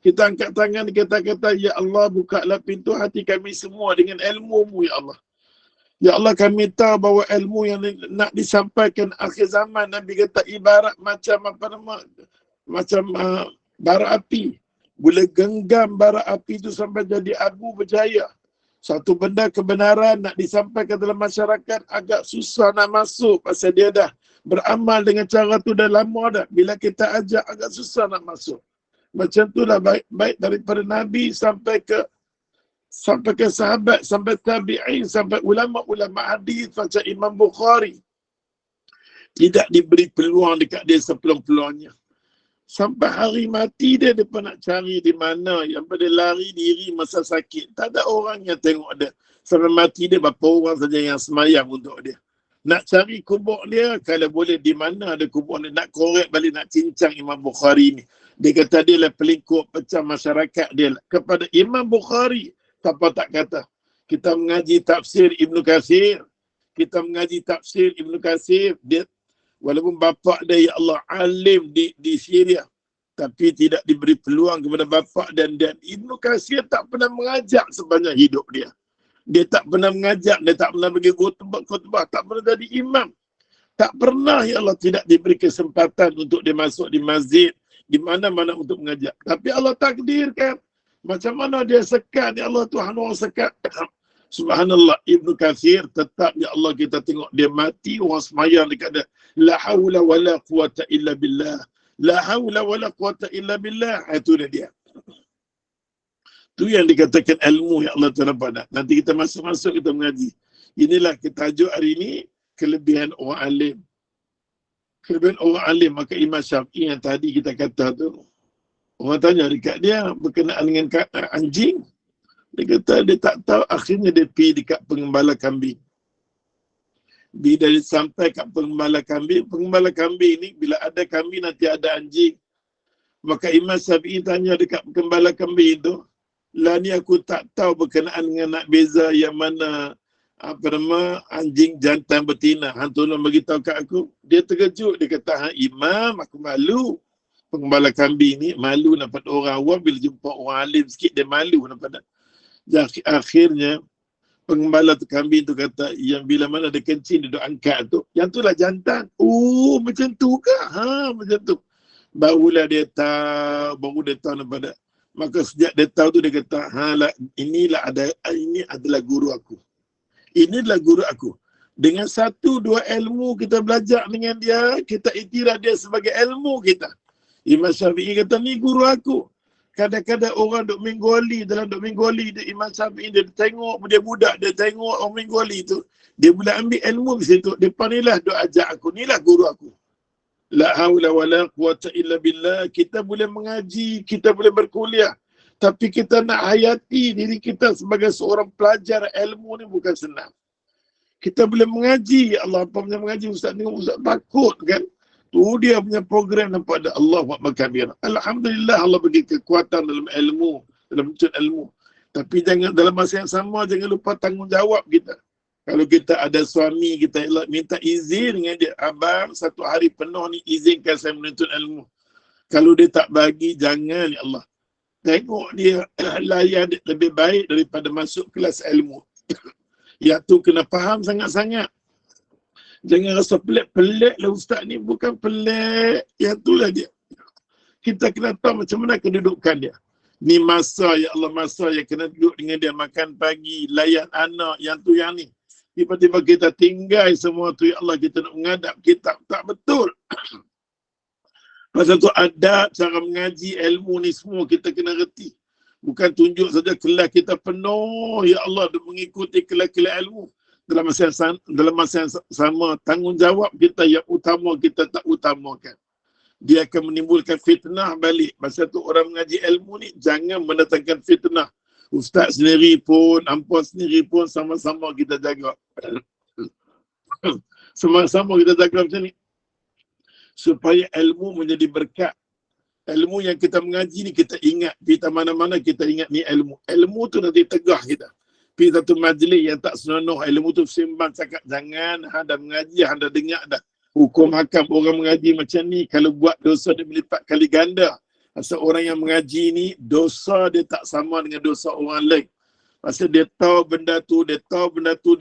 Kita angkat tangan, kita kata, ya Allah, bukalah pintu hati kami semua dengan ilmu-Mu, ya Allah. Ya Allah, kami tahu bahawa ilmu yang nak disampaikan akhir zaman, Nabi kata ibarat macam bara api. Boleh genggam bara api itu sampai jadi abu berjaya. Satu benda kebenaran nak disampaikan dalam masyarakat agak susah nak masuk pasal dia dah beramal dengan cara tu dah lama dah. Bila kita ajak agak susah nak masuk. Macam tu lah baik daripada Nabi sampai ke sahabat, sampai tabi'in, sampai ulama-ulama hadis macam Imam Bukhari. Tidak diberi peluang dekat dia sepeluang-peluangnya. Sampai hari mati dia pun nak cari di mana yang pada lari diri masa sakit. Tak ada orang yang tengok dia. Sampai mati dia berapa orang saja yang semayang untuk dia. Nak cari kubur dia, kalau boleh di mana ada kubur dia. Nak korek balik, nak cincang Imam Bukhari ni. Dia kata dia lah pelingkup pecah masyarakat dia. Kepada Imam Bukhari, siapa tak kata. Kita mengaji tafsir Ibn Kathir. kita mengaji tafsir Ibn Katsir, dia walaupun bapa dia ya Allah alim di Syria, tapi tidak diberi peluang kepada bapa dan Ibn Katsir tak pernah mengajak sepanjang hidup dia. Dia tak pernah mengajak, dia tak pernah bagi khutbah, tak pernah jadi imam. Tak pernah ya Allah tidak diberi kesempatan untuk dia masuk di masjid, di mana-mana untuk mengajak. Tapi Allah takdirkan. Macam mana dia sekat, ya Allah Tuhan Allah sekat. Subhanallah, Ibn Katsir tetap ya Allah kita tengok dia mati, orang semayang dekat dia. La hawla wa la quwata illa billah. La hawla wa la quwata illa billah. Itu dia. Itu yang dikatakan ilmu yang Allah Ta'ala pada. Nanti kita masuk-masuk kita mengaji. Inilah kita tajuk hari ini, kelebihan orang alim. Kelebihan orang alim, maka Imam Syafi'i yang tadi kita kata tu, orang tanya dekat dia berkenaan dengan anjing. Dia kata dia tak tahu, akhirnya dia pergi dekat pengembala kambing. Bila dia sampai kat pengembala kambing ni, bila ada kambing nanti ada anjing. Maka Imam Syafi'i tanya dekat pengembala kambing tu, lah ni aku tak tahu berkenaan dengan nak beza yang mana anjing jantan betina. Hang tolong bagi tahu kat aku. Dia terkejut, dia kata, Imam, aku malu. Pengembala kambing ni malu nampak orang awam, bila jumpa orang alim sikit dia malu nampak. Akhirnya pengembala tu kambing tu kata, yang bila mana ada kencing dia duk angkat tu, yang tu lah jantan. Oh, macam tu ke? Macam tu. Barulah dia tahu nampak tak. Maka sejak dia tahu tu dia kata, ini adalah guru aku. Inilah guru aku. Dengan 1-2 ilmu kita belajar dengan dia, kita iktiraf dia sebagai ilmu kita. Imam Syafi'i kata, ni guru aku. Kadang-kadang orang duk minggoli, dalam duk minggoli, Imam Syafi'i dia tengok dia budak, dia tengok orang minggoli tu, dia boleh ambil ilmu di situ. Depan ni lah duk ajak aku, ni lah guru aku. La haula wa la quwata illa billah. Kita boleh mengaji, kita boleh berkuliah, tapi kita nak hayati diri kita sebagai seorang pelajar ilmu ni bukan senang. Kita boleh mengaji, ya Allah, apa punya mengaji, Ustaz tengok Ustaz takut kan. Tu dia punya program nampak ada Allah Akbar kabir. Alhamdulillah Allah bagi kekuatan dalam ilmu, dalam mencari ilmu. Tapi jangan dalam masa yang sama jangan lupa tanggungjawab kita. Kalau kita ada suami, kita minta izin dengan dia, abang 1 hari penuh ni izinkan saya menuntut ilmu. Kalau dia tak bagi, jangan ya Allah. Tengok dia layan dia lebih baik daripada masuk kelas ilmu. Ya tu kena faham sangat-sangat. Jangan rasa pelik-pelik lah ustaz ni. Bukan pelik. Yang tu lah dia. Kita kena tahu macam mana kedudukan dia. Ni masa, ya Allah, masa yang kena duduk dengan dia, makan pagi, layan anak, yang tu yang ni. Tiba-tiba kita tinggal semua tu, ya Allah, kita nak menghadap kitab. Tak betul. Pasal tu adab, cara mengaji, ilmu ni semua kita kena reti. Bukan tunjuk saja kelas kita penuh, ya Allah, untuk mengikuti kelas-kelas ilmu. Dalam masa yang sama, tanggungjawab kita yang utama kita tak utamakan. Dia akan menimbulkan fitnah balik. Pasal tu orang mengaji ilmu ni jangan mendatangkan fitnah. Ustaz sendiri pun, ampun sendiri pun, sama-sama kita jaga. Sama-sama kita jaga macam ni. Supaya ilmu menjadi berkat. Ilmu yang kita mengaji ni kita ingat. Kita mana-mana kita ingat ni ilmu. Ilmu tu nanti tegah kita. Pergi satu majlis yang tak senonoh, ilmu tu sembang cakap, jangan anda mengaji, anda dengar dah. Hukum hakam orang mengaji macam ni, kalau buat dosa dia melipat kali ganda. Pasal orang yang mengaji ni, dosa dia tak sama dengan dosa orang lain. Pasal dia tahu benda tu, dia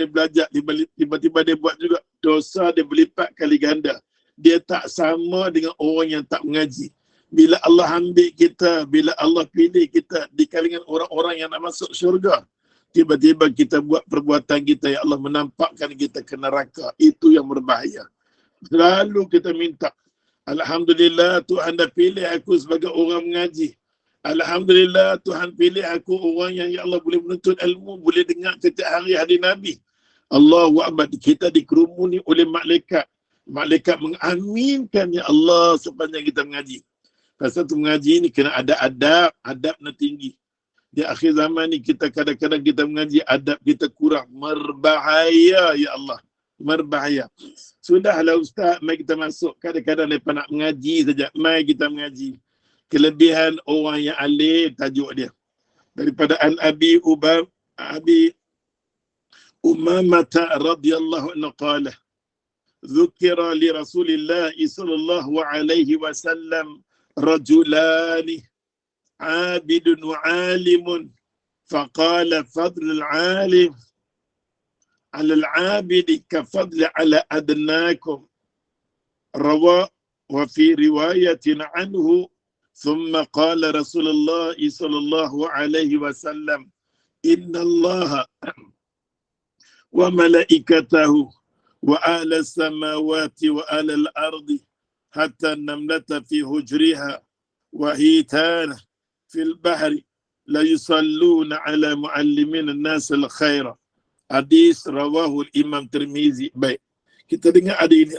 belajar, tiba-tiba dia buat juga, dosa dia berlipat kali ganda. Dia tak sama dengan orang yang tak mengaji. Bila Allah ambil kita, bila Allah pilih kita di kalangan orang-orang yang nak masuk syurga, tiba-tiba kita buat perbuatan kita, ya Allah, menampakkan kita ke neraka. Itu yang berbahaya. Selalu kita minta, Alhamdulillah Tuhan dah pilih aku sebagai orang mengaji. Alhamdulillah Tuhan pilih aku orang yang, ya Allah, boleh menuntut ilmu, boleh dengar setiap hari hadis Nabi. Allahu Akbar. Kita dikerumuni oleh malaikat. Malaikat mengaminkan, ya Allah, sepanjang kita mengaji. Pasal tu mengaji ni kena ada adab nak tinggi. Di akhir zaman ni kita kadang-kadang kita mengaji, adab kita kurang. Berbahaya, ya Allah. Berbahaya. Sudahlah ustaz, mari kita masuk. Kadang-kadang mereka nak mengaji saja. Mari kita mengaji. Kelebihan orang yang alim, tajuk dia. Daripada Abi Umamah radhiyallahu anhu qala dzukira li Rasulillah sallallahu alaihi wasallam rajulani abidun wa alimun faqala fadl al-alim على العابد كفضل على أدناكم روى وفي رواية عنه ثم قال رسول الله صلى الله عليه وسلم إن الله وملائكته وآل السماوات وآل الأرض حتى النملة في هجرها وهيتان في البحر لا يصلون على معلمين الناس الخير. Hadis rawahul Imam Tirmizi. Baik, kita dengar ada ini.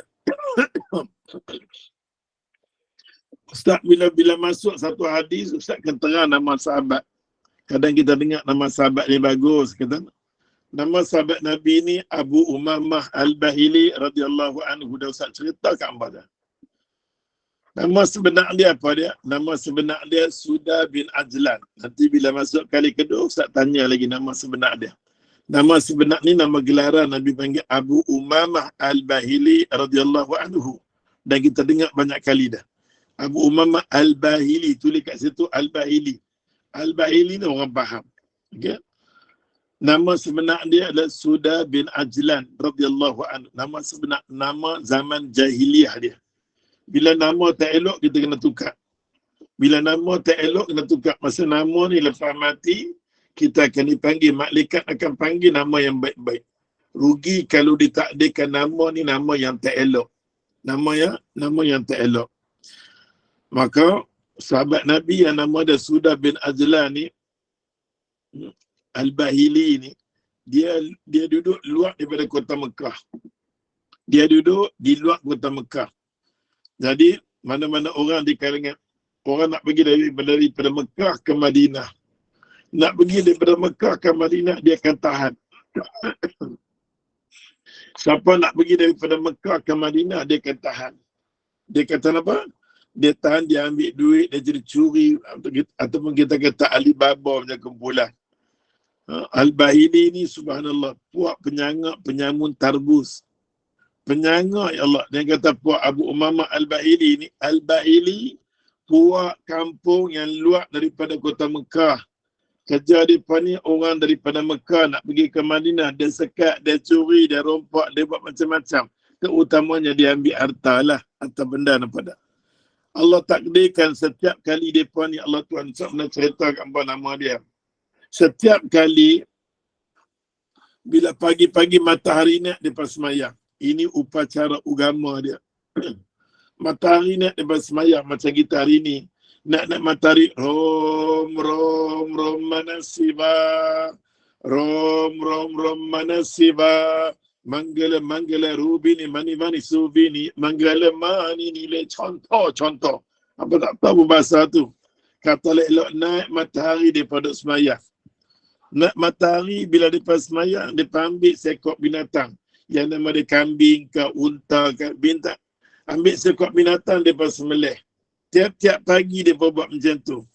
Ustaz bila masuk satu hadis, Ustaz akan terang nama sahabat. Kadang kita dengar nama sahabat ni bagus. Kata, nama sahabat Nabi ni Abu Umamah Al-Bahili radhiyallahu anhu. Dah Ustaz cerita kat hamba dah. Nama sebenar dia apa dia? Nama sebenar dia Suda bin Ajlan. Nanti bila masuk kali kedua, Ustaz tanya lagi nama sebenar dia. Nama sebenar ni nama gelaran Nabi panggil Abu Umamah Al-Bahili radhiyallahu anhu. Dan kita dengar banyak kali dah. Abu Umamah Al-Bahili, tulis kat situ Al-Bahili. Al-Bahili ni orang faham. Okay? Nama sebenar dia adalah Suda bin Ajlan radhiyallahu anhu. Nama sebenar, nama zaman jahiliah dia. Bila nama tak elok, kita kena tukar. Bila nama tak elok, kena tukar. Masa nama ni lepas mati, kita akan dipanggil, malaikat akan panggil nama yang baik-baik. Rugi kalau ditakdirkan nama ni nama yang tak elok. Nama yang tak elok. Maka sahabat Nabi yang nama dia Suda bin Ajlan ni, Al-Bahili ni, dia duduk luar daripada kota Mekah. Dia duduk di luar kota Mekah. Jadi mana-mana orang di kalangan orang nak pergi daripada Mekah ke Madinah. Nak pergi daripada Mekah ke Madinah, dia akan tahan. Siapa nak pergi daripada Mekah ke Madinah, dia akan tahan. Dia kata apa? Dia tahan, dia ambil duit, dia jadi curi. Ataupun kita kata Alibaba punya kumpulan. Al-Bahili ni subhanallah, puak penyangak, penyamun tarbus. Penyangak, ya Allah. Dia kata puak Abu Umamah Al-Bahili ni, Al-Bahili puak kampung yang luar daripada kota Mekah. Kerja depan ni orang daripada Mekah nak pergi ke Madinah, dia sekat, dia curi, dia rompak, dia buat macam-macam. Terutamanya dia ambil harta lah, harta benda daripada. Allah takdirkan setiap kali depan ni, Allah Tuhan nak cerita kat nama dia. Setiap kali bila pagi-pagi matahari naik depan semayang, ini upacara agama dia. Matahari naik depan semayang macam kita hari ni. Nak matahari, rom manasiba, rom manasiba, manggala rubini mani subini, manggala mani nilai contoh. Apa tak tahu bahasa tu. Kata elok naik matahari daripada semayang. Nak matahari bila depan semayang, dia ambil seekor binatang. Yang nama dia kambing ke, unta ke, bintang. Ambil seekor binatang depan sembelih. Tiap-tiap pagi dia buat macam tu.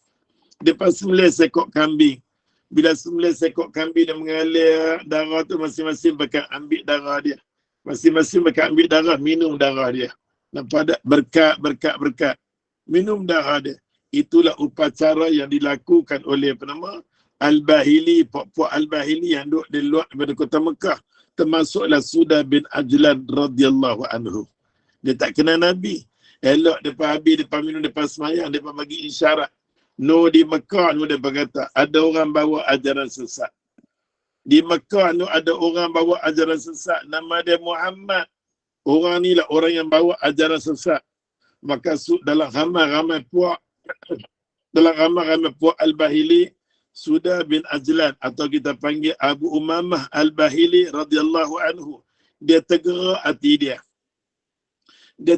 Depan sembelih seekor kambing. Bila sembelih seekor kambing, dia mengalir darah tu, masing-masing bakal ambil darah dia. Masing-masing bakal ambil darah, minum darah dia. Nampak tak? Berkat. Minum darah dia. Itulah upacara yang dilakukan oleh penama Al-Bahili, puak-puak Al-Bahili yang duduk di luar daripada kota Mekah. Termasuklah Suda bin Ajlan radhiyallahu anhu. Dia tak kenal Nabi. Elok depan habis, depan minum, depan semayang, depan bagi isyarat. No, di Mekah ni dia berkata, ada orang bawa ajaran sesat. Di Mekah ni ada orang bawa ajaran sesat. Nama dia Muhammad. Orang ni lah orang yang bawa ajaran sesat. Maka dalam ramai-ramai puak, Al-Bahili, Suda bin Ajlan atau kita panggil Abu Umamah Al-Bahili radhiyallahu anhu. Dia tergerak hati dia. Dia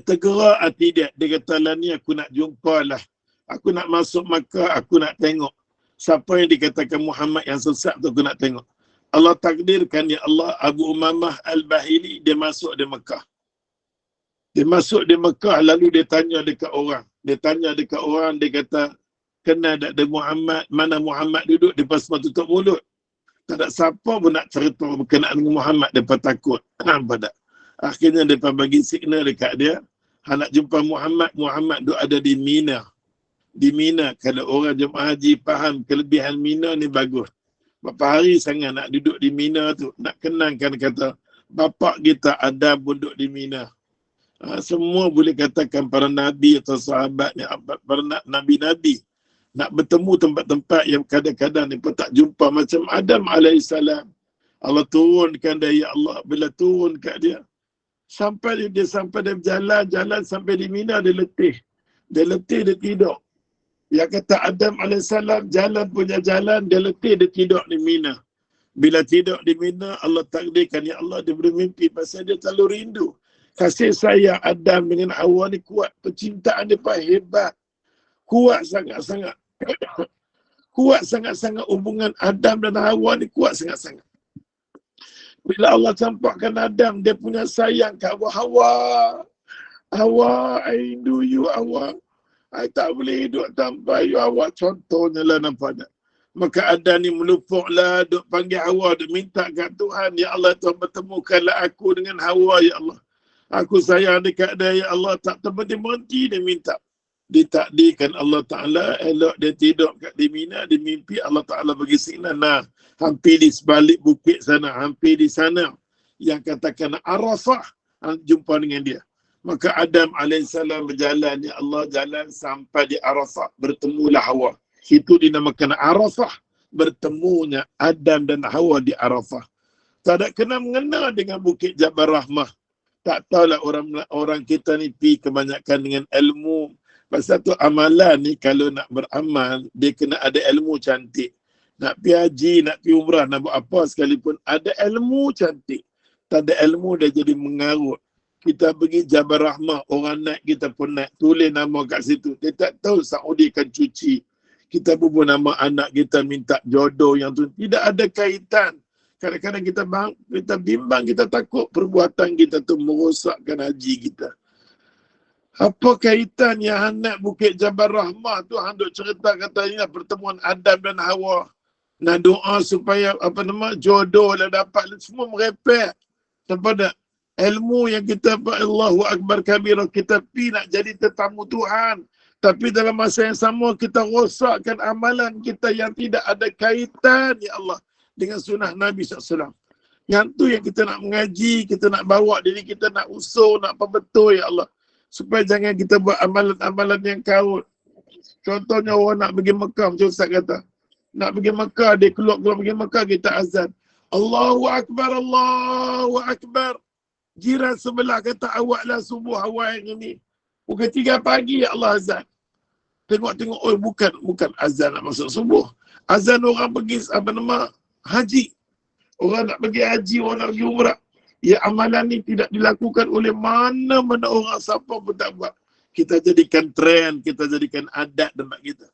kata lah ni aku nak jumpa lah. Aku nak masuk Makkah, aku nak tengok. Siapa yang dikatakan Muhammad yang sesat tu aku nak tengok. Allah takdirkan ya Allah, Abu Umamah Al-Bahili dia masuk di Mekah. Dia masuk di Mekah lalu dia tanya dekat orang. Dia kata, kenal tak ada Muhammad? Mana Muhammad duduk? Dia pas tutup mulut. Tak ada siapa pun nak cerita berkenaan dengan Muhammad, mereka takut. Nampak tak? Akhirnya mereka bagi signal dekat dia, nak jumpa Muhammad, Muhammad duk ada di Mina. Di Mina, kalau orang jemaah haji faham kelebihan Mina ni bagus. Berapa hari sangat nak duduk di Mina tu, nak kenangkan kata, bapa kita Adam pun duduk di Mina. Semua boleh katakan para nabi atau sahabat ni, para nabi-nabi nak bertemu tempat-tempat yang kadang-kadang ni pun tak jumpa, macam Adam AS. Allah turunkan dia, ya Allah, bila turun kat dia, sampai dia jalan sampai di Mina, dia letih, dia tidur. Yang kata Adam AS jalan punya jalan, dia letih, dia tidur di Mina. Bila tidur di Mina, Allah takdirkan, ya Allah, dia bermimpi pasal dia terlalu rindu. Kasih sayang Adam dengan Hawa ni kuat, percintaan dia hebat, kuat sangat-sangat. Kuat sangat-sangat hubungan Adam dan Hawa ni, kuat sangat-sangat. Bila Allah campakkan Adam, dia punya sayang ke Hawa. Hawa, I rindu you Hawa. I tak boleh hidup tanpa you Hawa. Contohnya lah, nampak tak? Maka Adam ni melupuklah, duk panggil Hawa, duk minta kat Tuhan, ya Allah, Tuhan bertemukanlah aku dengan Hawa, ya Allah. Aku sayang dekat dia, ya Allah. Tak terhenti-henti dia minta. Ditakdirkan Allah Ta'ala, elok dia tidur kat di Mina, di mimpi Allah Ta'ala bagi signal, nah, hampir di sebalik bukit sana, hampir di sana, yang katakan Arafah, jumpa dengan dia. Maka Adam AS berjalan, ya Allah, jalan sampai di Arafah, bertemulah Hawa. Itu dinamakan Arafah, bertemunya Adam dan Hawa di Arafah. Tak ada kena-mengena dengan bukit Jabal Rahmah. Tak tahulah orang kita ni pi kebanyakan dengan ilmu. Pasal tu amalan ni kalau nak beramal, dia kena ada ilmu cantik. Nak pergi haji, nak pergi umrah, nak buat apa sekalipun, ada ilmu cantik. Tak ada ilmu, dia jadi mengarut. Kita pergi Jabal Rahmah, orang naik, kita pun naik. Tulis nama kat situ. Dia tak tahu Saudi kan cuci. Kita pun nama anak kita minta jodoh yang tu. Tidak ada kaitan. Kadang-kadang kita bimbang, kita takut perbuatan kita tu merosakkan haji kita. Apa kaitan yang anak bukit Jabal Rahmah tu hendak cerita katanya pertemuan Adam dan Hawa. Nak doa supaya jodoh lah dapat, semua merepek. Daripada ilmu yang kita Allahu Akbar kabira, kita pi nak jadi tetamu Tuhan. Tapi dalam masa yang sama kita rosakkan amalan kita yang tidak ada kaitan, ya Allah, dengan sunnah Nabi SAW. Yang tu yang kita nak mengaji, kita nak bawa diri kita, nak usul, nak apa betul, ya Allah. Supaya jangan kita buat amalan-amalan yang karut. Contohnya orang nak pergi Mekah, macam Ustaz kata. Nak pergi Mekah, dia keluar pergi Mekah, kita azan. Allahu Akbar, Allahu Akbar. Jiran sebelah kata, awaklah subuh awal yang ini. Pukul 3 pagi, ya Allah azan. Tengok-tengok, oh bukan azan nak masuk subuh. Azan orang pergi, haji. Orang nak pergi haji, orang nak pergi umrah. Ya, amalan ni tidak dilakukan oleh mana-mana orang, siapa pun tak buat. Kita jadikan trend, kita jadikan adat tempat kita.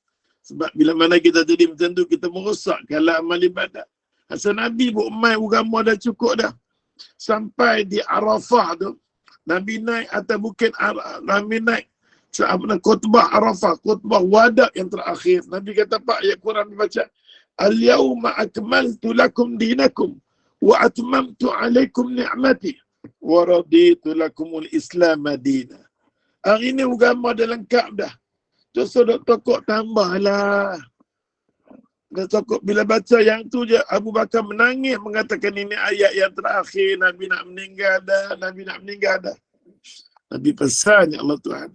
Sebab bila mana kita jadi macam tu, kita merosakkanlah amal ibadat. Asal Nabi berumai agama dah cukup dah. Sampai di Arafah tu, Nabi naik atas bukit, Nabi naik khutbah Arafah, khutbah wada yang terakhir. Nabi kata, Pak, ayat Quran baca, Al-yawma akmaltu lakum dinakum wa atmamtu alaikum ni'mati wa raditu lakumul Islam madina. Hari ni agama dah lengkap dah. Terus dok tokok tambahlah. Dah tokok bila baca yang tu je, Abu Bakar menangis mengatakan ini ayat yang terakhir, Nabi nak meninggal dah. Nabi pesan, ya Allah Tuhan.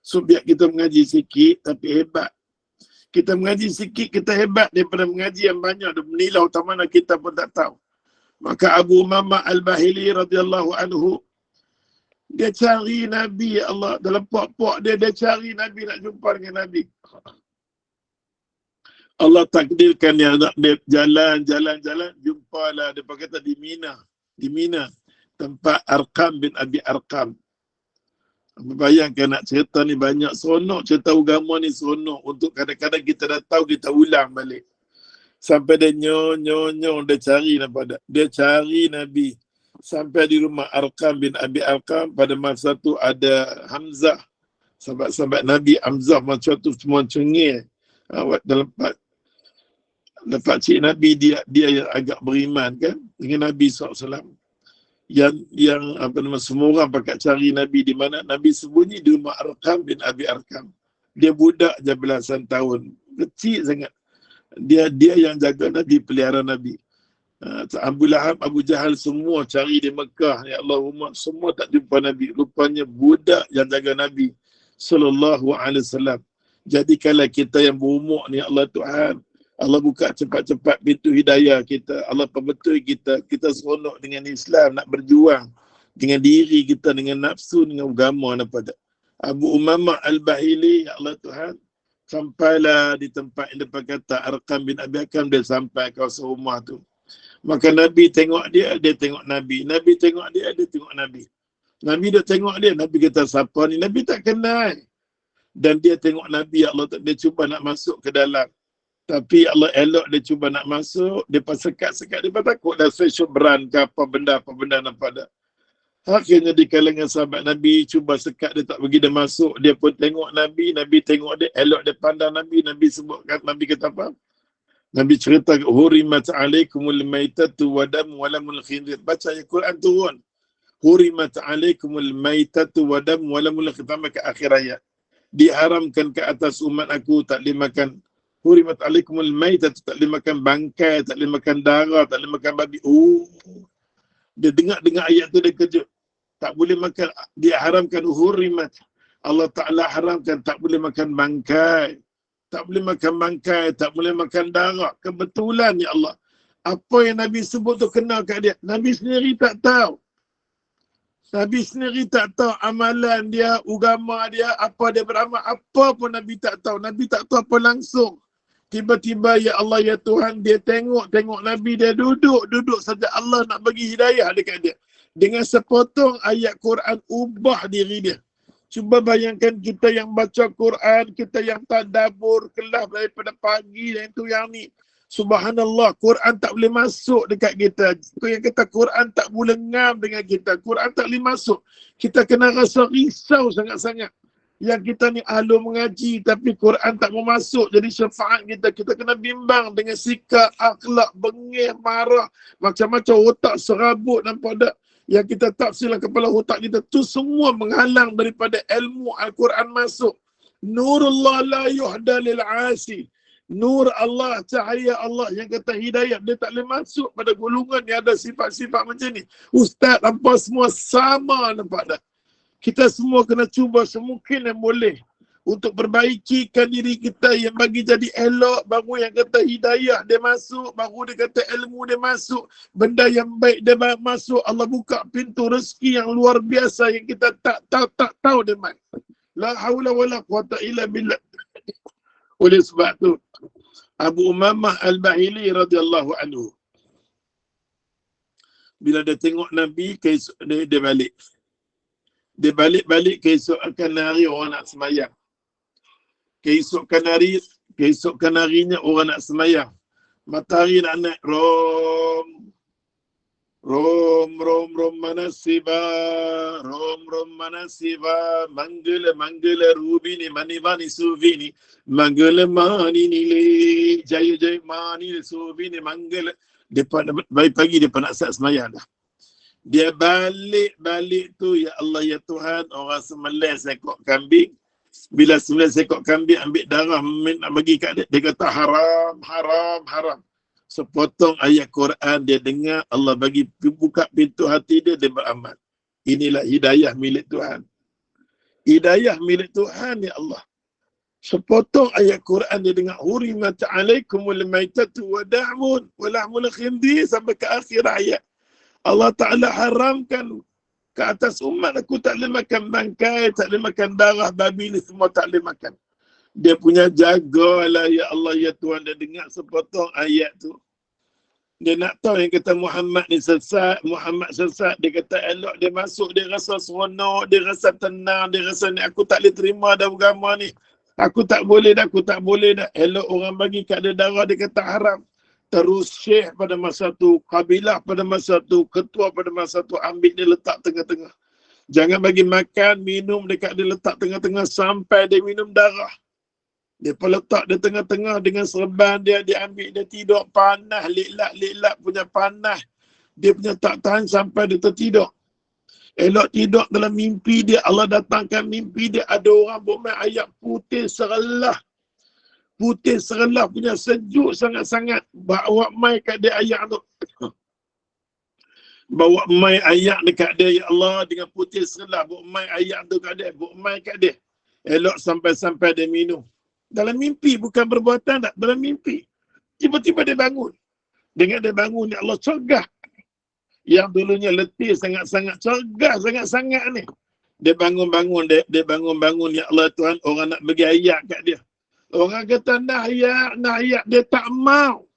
So biar kita mengaji sikit tapi hebat. Kita mengaji sikit, kita hebat daripada mengaji yang banyak. Menilai utama mana kita pun tak tahu. Maka Abu Umamah Al-Bahili radhiyallahu anhu, dia cari Nabi, ya Allah. Dalam puak-puak dia cari Nabi, nak jumpa dengan Nabi. Allah takdirkan dia nak jalan, jumpalah. Dia kata di Mina. Tempat Arqam bin Abi Arqam. Bayangkan nak cerita ni banyak seronok, cerita agama ni seronok. Untuk kadang-kadang kita dah tahu, kita ulang balik. Sampai dia nyo, dia cari nampak. Dia cari Nabi. Sampai di rumah Arqam bin Abi Arqam. Pada masa tu ada Hamzah. Sahabat-sahabat Nabi Hamzah macam tu semua cengir. Dalam Dapat cik Nabi dia yang agak beriman kan dengan Nabi SAW. Yang apa nama, semua orang pakat cari Nabi di mana. Nabi sembunyi di rumah Arqam bin Abi Arqam. Dia budak je belasan tahun, kecil sangat. Dia yang jaga Nabi, pelihara Nabi. Abu Lahab, Abu Jahal semua cari di Mekah, ya Allah, semua tak jumpa Nabi. Rupanya budak yang jaga Nabi sallallahu alaihi wasallam. Jadi kalau kita yang berumur ni, Allah Tuhan, Allah buka cepat-cepat pintu hidayah kita. Allah pembetul kita seronok dengan Islam, nak berjuang dengan diri kita, dengan nafsu, dengan agama. Nampak tak? Abu Umamah Al-Bahili, ya Allah Tuhan, sampailah di tempat yang depan kata Arqam bin Abi Arqam, dia sampai kawasan rumah tu. Maka Nabi tengok dia tengok Nabi. Nabi tengok dia tengok Nabi. Nabi dah tengok dia, Nabi kata, siapa ni? Nabi tak kenal. Dan dia tengok Nabi, Allah, dia cuba nak masuk ke dalam. Tapi Allah elok dia cuba nak masuk, dia pas sekat-sekat, dia takut dah syubran ke apa benda nampak tak. Akhirnya di kalangan sahabat Nabi cuba sekat, dia tak bagi dia masuk. Dia pun tengok Nabi, Nabi tengok dia, elok dia pandang Nabi. Nabi sebutkan, Nabi kata apa? Nabi cerita, hurimat alaikumul maitatu wa dam wa lamul khinzir. Baca ayat Quran turun. Hurimat alaikumul maitatu wa dam wa lamul khinzir, sampai ke akhir ayat. Diharamkan ke atas umat aku tak boleh makan. Hurimat alaikumul maitatu, tak boleh makan bangkai, tak boleh makan darah, tak boleh makan babi. Dia dengar ayat tu, dia kejut. Tak boleh makan, dia haramkan hurimat. Allah Ta'ala haramkan tak boleh makan bangkai. Tak boleh makan bangkai, tak boleh makan darah. Kebetulan ya Allah, apa yang Nabi sebut tu kena kat dia. Nabi sendiri tak tahu. Nabi sendiri tak tahu amalan dia, agama dia, apa dia beramal, apa pun Nabi tak tahu. Nabi tak tahu apa langsung. Tiba-tiba ya Allah ya Tuhan, dia tengok Nabi, dia duduk saja. Allah nak bagi hidayah dekat dia. Dengan sepotong ayat Quran ubah diri dia. Cuba bayangkan kita yang baca Quran, kita yang tadabbur kelas daripada pagi dan itu yang ni. Subhanallah, Quran tak boleh masuk dekat kita. Itu yang kata Quran tak boleh ngam dengan kita. Quran tak boleh masuk. Kita kena rasa risau sangat-sangat. Yang kita ni ahlu mengaji tapi Quran tak mau masuk jadi syafaat kita. Kita kena bimbang dengan sikap, akhlak, bengih, marah, macam-macam otak serabut, nampak tak? Yang kita tafsirlah kepala otak kita tu semua menghalang daripada ilmu Al-Quran masuk. Nurullah la yuhda lil asi. Nur Allah, cahaya Allah yang kata hidayah, dia tak boleh masuk pada golongan yang ada sifat-sifat macam ni. Ustaz, apa semua sama, nampak tak? Kita semua kena cuba semungkin yang boleh untuk perbaikikan diri kita, yang bagi jadi elok, baru yang kata hidayah dia masuk, baru dia kata ilmu dia masuk, benda yang baik dia masuk. Allah buka pintu rezeki yang luar biasa yang kita tak tahu dia mana. La haula wala quwata illa billah. Oleh sebab tu Abu Umamah Al-Bahili radhiyallahu anhu, bila dia tengok Nabi, dia balik. Dia balik keesokan hari orang nak semayang. Keesokan harinya orang nak semayang. Matahari nak naik. Rom manasiba. Rom manasiba. Manggala rubini manivani suvini. Manggala mani nile. Jaya mani suvini manggala. Pagi dia nak start semayang dah. Dia balik tu, ya Allah ya Tuhan, orang sembelih seekor kambing. Bila sembelih seekor kambing, ambil darah nak bagi kat dia, dia kata haram. Sepotong ayat Quran dia dengar, Allah bagi buka pintu hati dia, dia beramal. Inilah hidayah milik Tuhan. Hidayah milik Tuhan ya Allah. Sepotong ayat Quran dia dengar, hurimat alaikumul maitatu wa da'mun wa lahmul khinzir, sampai ke akhir ayat. Allah Ta'ala haramkan ke atas umat aku tak boleh makan bangkai, tak boleh makan darah babi ni, semua tak boleh makan. Dia punya jagalah ya Allah ya Tuhan. Dia dengar sepotong ayat tu, dia nak tahu yang kata Muhammad ni sesat, dia kata elok, dia masuk, dia rasa seronok, dia rasa tenang, dia rasa ni aku tak boleh terima dah agama ni, aku tak boleh dah. Elok orang bagi kat dia darah, dia kata haram. Terus syekh pada masa tu, kabilah pada masa tu, ketua pada masa tu, ambil dia letak tengah-tengah. Jangan bagi makan, minum dekat dia, letak tengah-tengah sampai dia minum darah. Dia letak di tengah-tengah dengan serban dia, dia ambil, dia tidur panas, lelak punya panas. Dia punya tak tahan sampai dia tertidur. Elok tidur dalam mimpi dia, Allah datangkan mimpi dia, ada orang bermain ayat putih serlah. Putih serlah punya sejuk sangat-sangat. Bawa mai kat dia ayat tu. Bawa mai ayat dekat dia, ya Allah, dengan putih serlah. Bawa mai ayat tu kat dia, bawa mai kat dia. Elok sampai-sampai dia minum. Dalam mimpi, bukan perbuatan tak, dalam mimpi. Tiba-tiba dia bangun. Dengan dia bangun, ya Allah cegah. Yang dulunya letih sangat-sangat, cegah sangat-sangat ni. Dia bangun-bangun, dia bangun-bangun, ya Allah Tuhan, orang nak bagi ayat kat dia. Orang kata nak ayat, dia tak mau.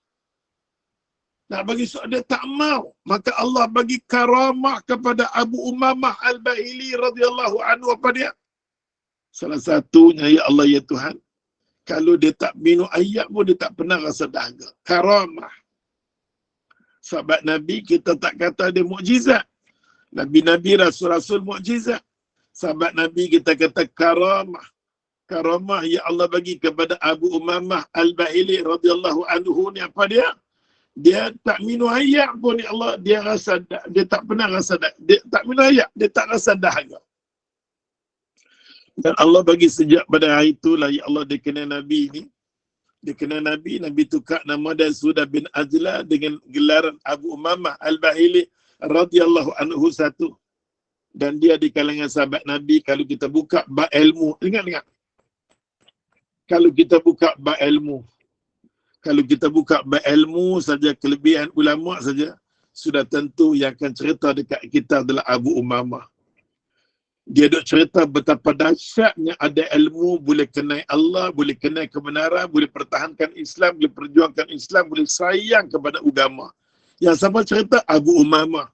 Nak bagi suat dia tak mau. Maka Allah bagi karamah kepada Abu Umamah Al-Bahili radhiyallahu anhu. Apa dia? Salah satunya, ya Allah ya Tuhan, kalau dia tak minum ayat pun dia tak pernah rasa dahaga. Karamah. Sahabat Nabi kita tak kata dia mukjizat. Nabi-nabi, rasul-rasul mukjizat. Sahabat Nabi kita kata karamah. Karamah ya Allah bagi kepada Abu Umamah Al-Bahili radhiyallahu anhu ni apa dia? Dia tak minum ayat pun ya Allah, dia rasa dia tak pernah rasa dia tak minum ayat, dia tak rasa dahaga. Dan Allah bagi sejak pada hari itulah ya Allah dia kena Nabi ni. Dia kena Nabi, Nabi tukar nama dia Sudah bin Ajla dengan gelaran Abu Umamah Al-Bahili radhiyallahu anhu satu. Dan dia di kalangan sahabat Nabi, kalau kita buka bab ilmu, ingat. Kalau kita buka bab ilmu, kalau kita buka bab ilmu saja, kelebihan ulama saja, sudah tentu yang akan cerita dekat kita adalah Abu Umamah. Dia duk cerita betapa dahsyatnya ada ilmu, boleh kenal Allah, boleh kenal kebenaran, boleh pertahankan Islam, boleh perjuangkan Islam, boleh sayang kepada agama. Yang sama cerita Abu Umamah.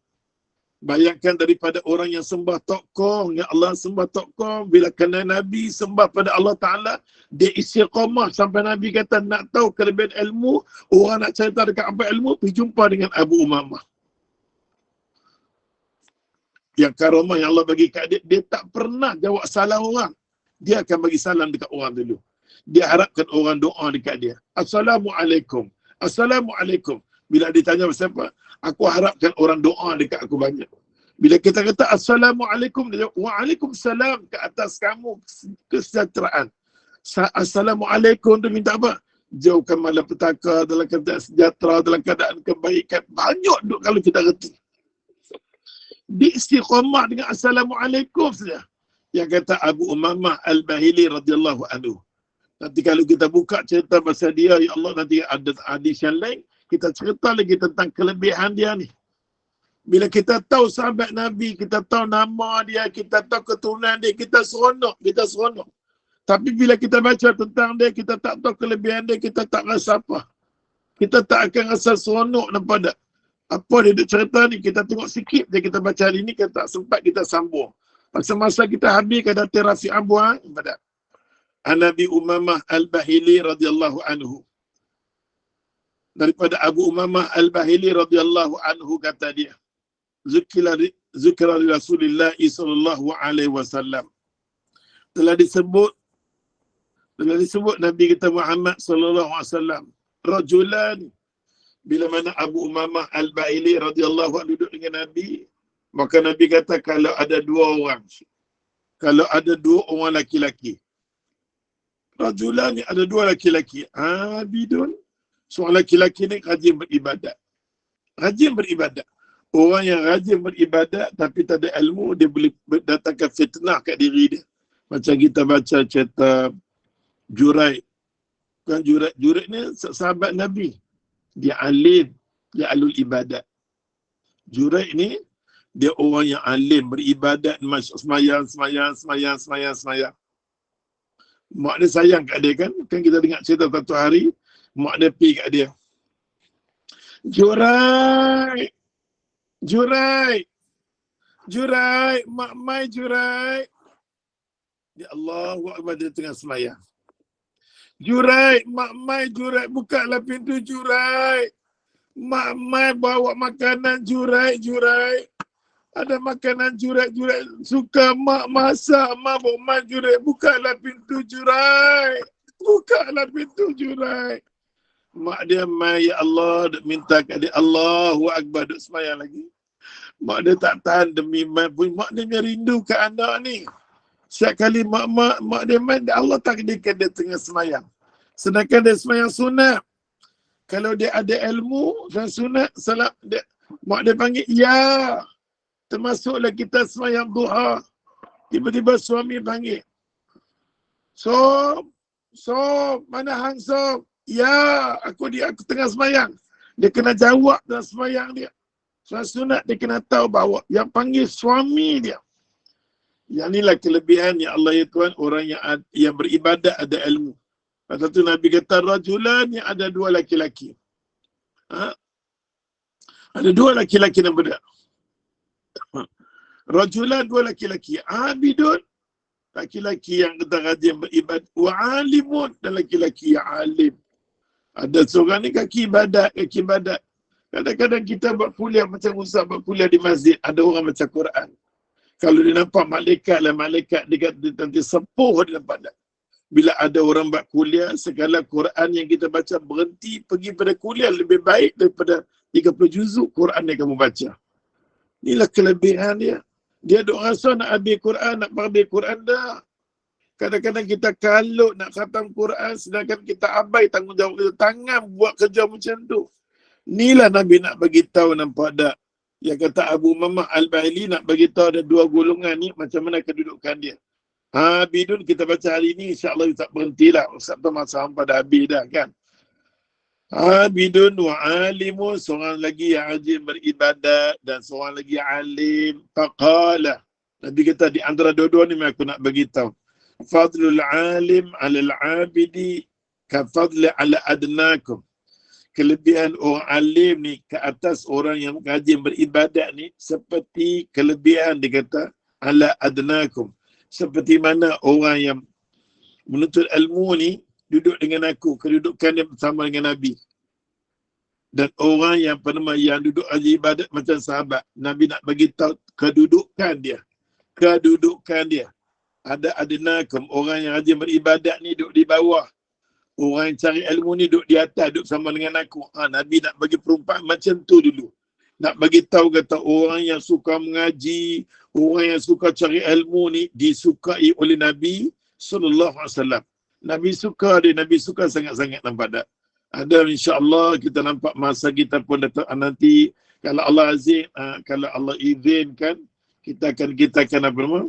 Bayangkan daripada orang yang sembah tokong, ya Allah sembah tokong, bila kenal Nabi, sembah pada Allah Ta'ala, dia istiqamah sampai Nabi kata nak tahu kelebihan ilmu, orang nak cerita dekat apa ilmu, pergi jumpa dengan Abu Umamah. Yang karamah yang Allah bagi kat dia, dia tak pernah jawab salam orang. Dia akan bagi salam dekat orang dulu. Dia harapkan orang doa dekat dia. Assalamualaikum. Assalamualaikum. Bila ditanya siapa, aku harapkan orang doa dekat aku banyak. Bila kita kata Assalamualaikum, dia jawab, Waalaikumsalam, ke atas kamu kesejahteraan. Assalamualaikum tu minta apa? Jauhkan malapetaka, dalam keadaan sejahtera, dalam keadaan kebaikan. Banyak duk kalau kita reti. Di istiqamah dengan Assalamualaikum saja. Yang kata Abu Umamah Al-Bahili radhiyallahu anhu. Nanti kalau kita buka cerita pasal dia, ya Allah, nanti ada hadis yang lain, kita cerita lagi tentang kelebihan dia ni. Bila kita tahu sahabat Nabi, kita tahu nama dia, kita tahu keturunan dia, kita seronok. Tapi bila kita baca tentang dia, kita tak tahu kelebihan dia, kita tak rasa apa. Kita tak akan rasa seronok nampak tak? Apa dia duk cerita ni, kita tengok sikit je, kita baca hari ni, kita tak sempat kita sambung. Masa kita habis, kata Rafi Abuang, pada Nabi Umamah Al-Bahili radhiyallahu anhu. Daripada Abu Umamah Al-Bahili radhiyallahu anhu kata dia, Zikra Rasulullah sallallahu alaihi wasallam. Telah disebut Nabi kita Muhammad sallallahu alaihi wasallam, rajulan, bila mana Abu Umamah Al-Bahili radhiyallahu anhu duduk dengan Nabi, maka Nabi kata kalau ada dua orang laki-laki, rajulan ni ada dua laki-laki, abidun, seorang laki-laki ni rajin beribadat. Orang yang rajin beribadat tapi tak ada ilmu, dia boleh datangkan fitnah kat diri dia. Macam kita baca cerita Juraid. Kan Juraid ni sahabat Nabi. Dia alim, dia alul ibadat. Juraid ni, dia orang yang alim, beribadat, semayang. Mak dia sayang kat dia kan. Kan kita dengar cerita satu hari, mak dia pergi kat dia. Juraid, mak mai Juraid. Ya Allah, dia tengah semayang. Juraid, mak mai Juraid, bukalah pintu Juraid. Mak mai bawa makanan Juraid. Ada makanan Juraid suka mak masak, mak bawa mai Juraid, bukalah pintu Juraid. Bukalah pintu jurai. Mak dia mai, ya Allah, duk minta kat dia, Allahu Akbar, duk semayang lagi. Mak dia tak tahan demi mai pun. Mak dia punya rindu kat anak ni. Setiap kali mak dia main, Allah takdirkan dia tengah semayang. Sedangkan dia semayang sunat. Kalau dia ada ilmu dan sunat, salat dia, mak dia panggil, ya. Termasuklah kita semayang duha. Tiba-tiba suami panggil, Sob, mana hang Sob? Ya, aku tengah semayang. Dia kena jawab dalam semayang dia. Soal sunat dia kena tahu bahawa yang panggil suami dia. Yang inilah kelebihan yang Allah ya Tuhan, orang yang beribadat ada ilmu. Pasal tu Nabi kata, rajulan yang ada dua laki-laki. Ada dua laki-laki yang berbeza. Rajulan, dua laki-laki. Abidun, laki-laki yang kita rajin beribadat. Wa alimun, dan laki-laki yang alim. Ada seorang ni kaki ibadat. Kadang-kadang kita buat kuliah macam Ustaz buat kuliah di masjid. Ada orang baca Quran. Kalau dia nampak malaikat, dia kata nanti sepuh dia nampak tak. Bila ada orang buat kuliah, segala Quran yang kita baca berhenti pergi pada kuliah lebih baik daripada 30 juzuk Quran yang kamu baca. Inilah kelebihan dia. Dia duk rasa nak habis Quran, nak habis Quran dah. Kadang-kadang kita kalut nak khatam Quran, sedangkan kita abai tanggungjawab kita. Tangan buat kerja macam tu. Inilah Nabi nak bagi tahu, nampak tak? Yang kata Abu Mamah Al-Bahili nak bagi tahu ada dua golongan ni, macam mana kedudukan dia. Abidun kita baca hari ni, insya-Allah tak berhentilah. Ustaz tu masa pada habis dah kan. Abidun wa alimun, seorang lagi yang rajin beribadat dan seorang lagi alim. Faqala, Nabi kata di antara dua-dua ni aku nak bagi tahu. Fadlul alim 'alal 'abidi ka fadli 'ala adnakum. Kelebihan orang alim ni ke atas orang yang rajin beribadat ni seperti kelebihan dia kata ala adnakum. Seperti mana orang yang menuntut ilmu ni duduk dengan aku, kedudukan dia bersama dengan Nabi. Dan orang yang yang duduk rajin ibadat macam sahabat, Nabi nak bagi tahu kedudukan dia. Ada adnakum, orang yang rajin beribadat ni duduk di bawah. Orang yang cari ilmu ni duduk di atas, duduk sama dengan aku. Nabi nak bagi perumpamaan macam tu dulu. Nak bagi tahu kata orang yang suka mengaji, orang yang suka cari ilmu ni disukai oleh Nabi SAW. Nabi suka dia, Nabi suka sangat-sangat, nampak tak? Ada insya-Allah kita nampak masa kita pun datang nanti, kalau Allah azim, kalau Allah izinkan, kita akan apa nama?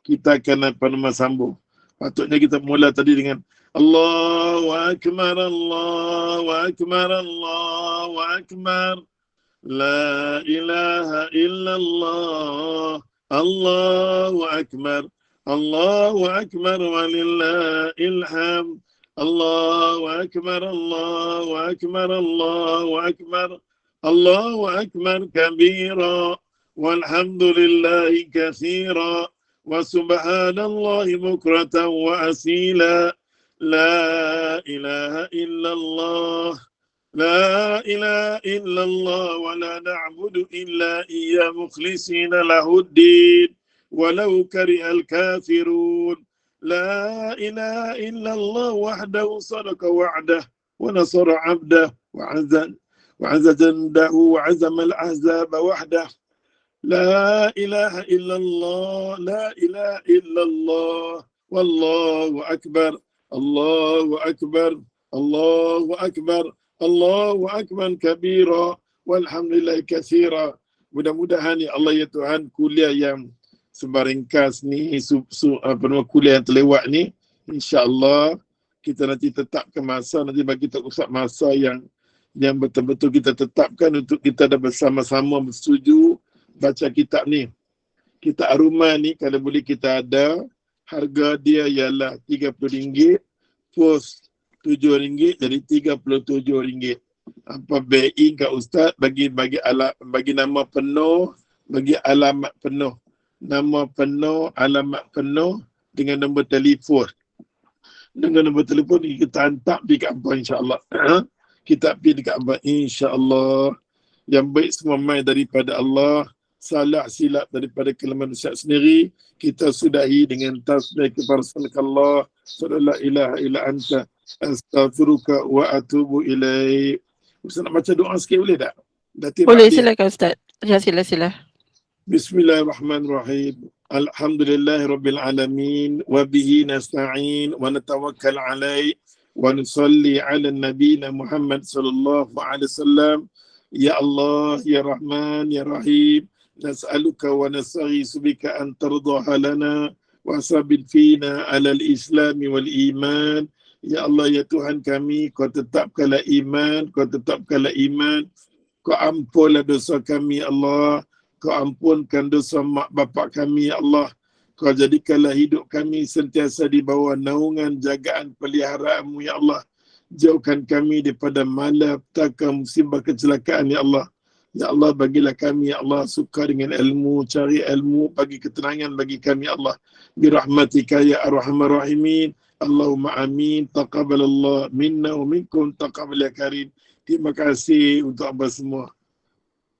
Kita akan apa nama sambung. Patutnya kita mula tadi dengan Allahu Akbar, Allahu Akbar, Allahu Akbar. La ilaha illallah, Allahu Akbar, Allahu Akbar walillahil hamd. Allahu Akbar, Allahu Akbar, Allahu Akbar. Allahu Akbar kabira, walhamdulillahi katsira, wa subhanallahi bukratan wa asila. La ilaha illallah, la ilaha illallah, wa la na'budu illa iyya mukhlisina lahuddin, walau karihal kafirun. La ilaha illallah wahdahu sadaqa wa'dah, wa nasara 'abdah, wa 'azza jandahu, wa 'azama al-ahzaba wahdah. La ilaha illallah, la ilaha illallah, wallahu akbar. Allahu Akbar, Allahu Akbar, Allahu Akbar kabira, walhamdulillah katsira. Mudah-mudahan ya Allah ya Tuhan, kuliah yang sebaringkas ni, kuliah yang terlewat ni, insya-Allah kita nanti tetapkan masa, nanti bagi Tok Ustaz masa yang betul-betul kita tetapkan untuk kita dah bersama-sama bersetuju baca kitab ni. Kitab Ar-Rumah ni kalau boleh kita ada, harga dia ialah RM30, pos RM7, jadi RM37. Apa BI kat Ustaz bagi nama penuh, bagi alamat penuh. Nama penuh, alamat penuh dengan nombor telefon. Dengan nombor telefon kita hantar di Kaabah insya-Allah. Kita pergi di Kaabah insya-Allah. Yang baik semua mai daripada Allah. salah silap daripada kelemahan Ustaz sendiri, kita sudahi dengan tasbih kepada Allah, la ilaha illa anta astaghfiruka wa atubu ilaik. Ustaz nak baca doa sikit boleh tak? Boleh, silakan Ustaz. Ya, sila. Bismillahirrahmanirrahim. Alhamdulillahirabbil alamin wa bihi nasta'in wa natawakkal alaih wa nusalli ala nabiyina Muhammad sallallahu alaihi wasallam. Ya Allah, ya Rahman, ya Rahim, nas'aluka wa nastaghiitsu bika an tardaha lana wa sabit fina alal islami wal iman. Ya Allah, ya Tuhan kami, kau tetapkanlah iman, kau ampunlah dosa kami Allah, kau ampunkan dosa mak bapak kami ya Allah, kau jadikanlah hidup kami sentiasa di bawah naungan jagaan peliharaanmu ya Allah. Jauhkan kami daripada malapetaka, musibah, kecelakaan ya Allah. Ya Allah, bagilah kami ya Allah suka dengan ilmu, cari ilmu, bagi ketenangan bagi kami ya Allah. Birahmatika ya arhamar rahimin. Allahumma amin. Taqabbalallah minna wa minkum taqabbal ya karim. Terima kasih untuk abang semua.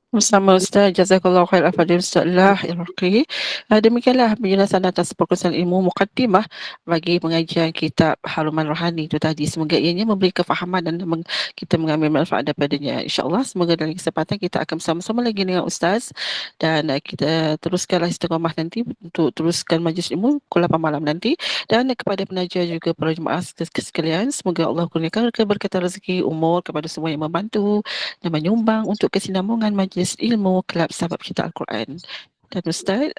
Bersama Ustaz, jazakallahu khair al-fadil Ustaz Iraqi. Demikianlah penjelasan atas perkongsian ilmu muqaddimah bagi pengajian kitab Haluman Rohani itu tadi. Semoga ianya memberi kefahaman dan kita mengambil manfaat daripadanya. InsyaAllah semoga dalam kesempatan kita akan bersama-sama lagi dengan Ustaz dan kita teruskanlah istiqamah nanti untuk teruskan majlis ilmu pukul 8 malam nanti. Dan kepada penaja juga para jemaah sekalian, semoga Allah kurniakan keberkatan rezeki umur kepada semua yang membantu dan menyumbang untuk kesinambungan majlis ilmu Kelab Sahabat Kita Al-Quran. Dan Ustaz,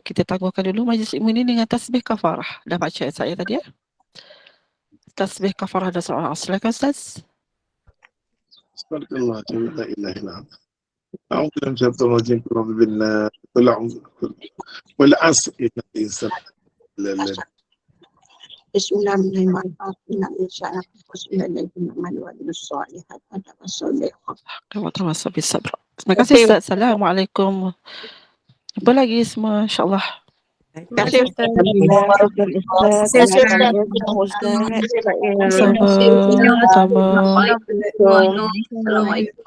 kita tangguhkan dulu majlis ilmu ini dengan tasbih kafarah. Dah baca saya tadi ya? Tasbih kafarah dan surah Al-Asr. Silakan Ustaz. Subhanallah, la ilaha illa anta. A'udzu billahi minasyaitonir rajim. Bismillah. Wal 'asr innal insana lafi Terima kasih Ustaz. Assalamualaikum. Apa lagi semua insya-Allah. Terima kasih Ustaz. Sama-sama. Assalamualaikum.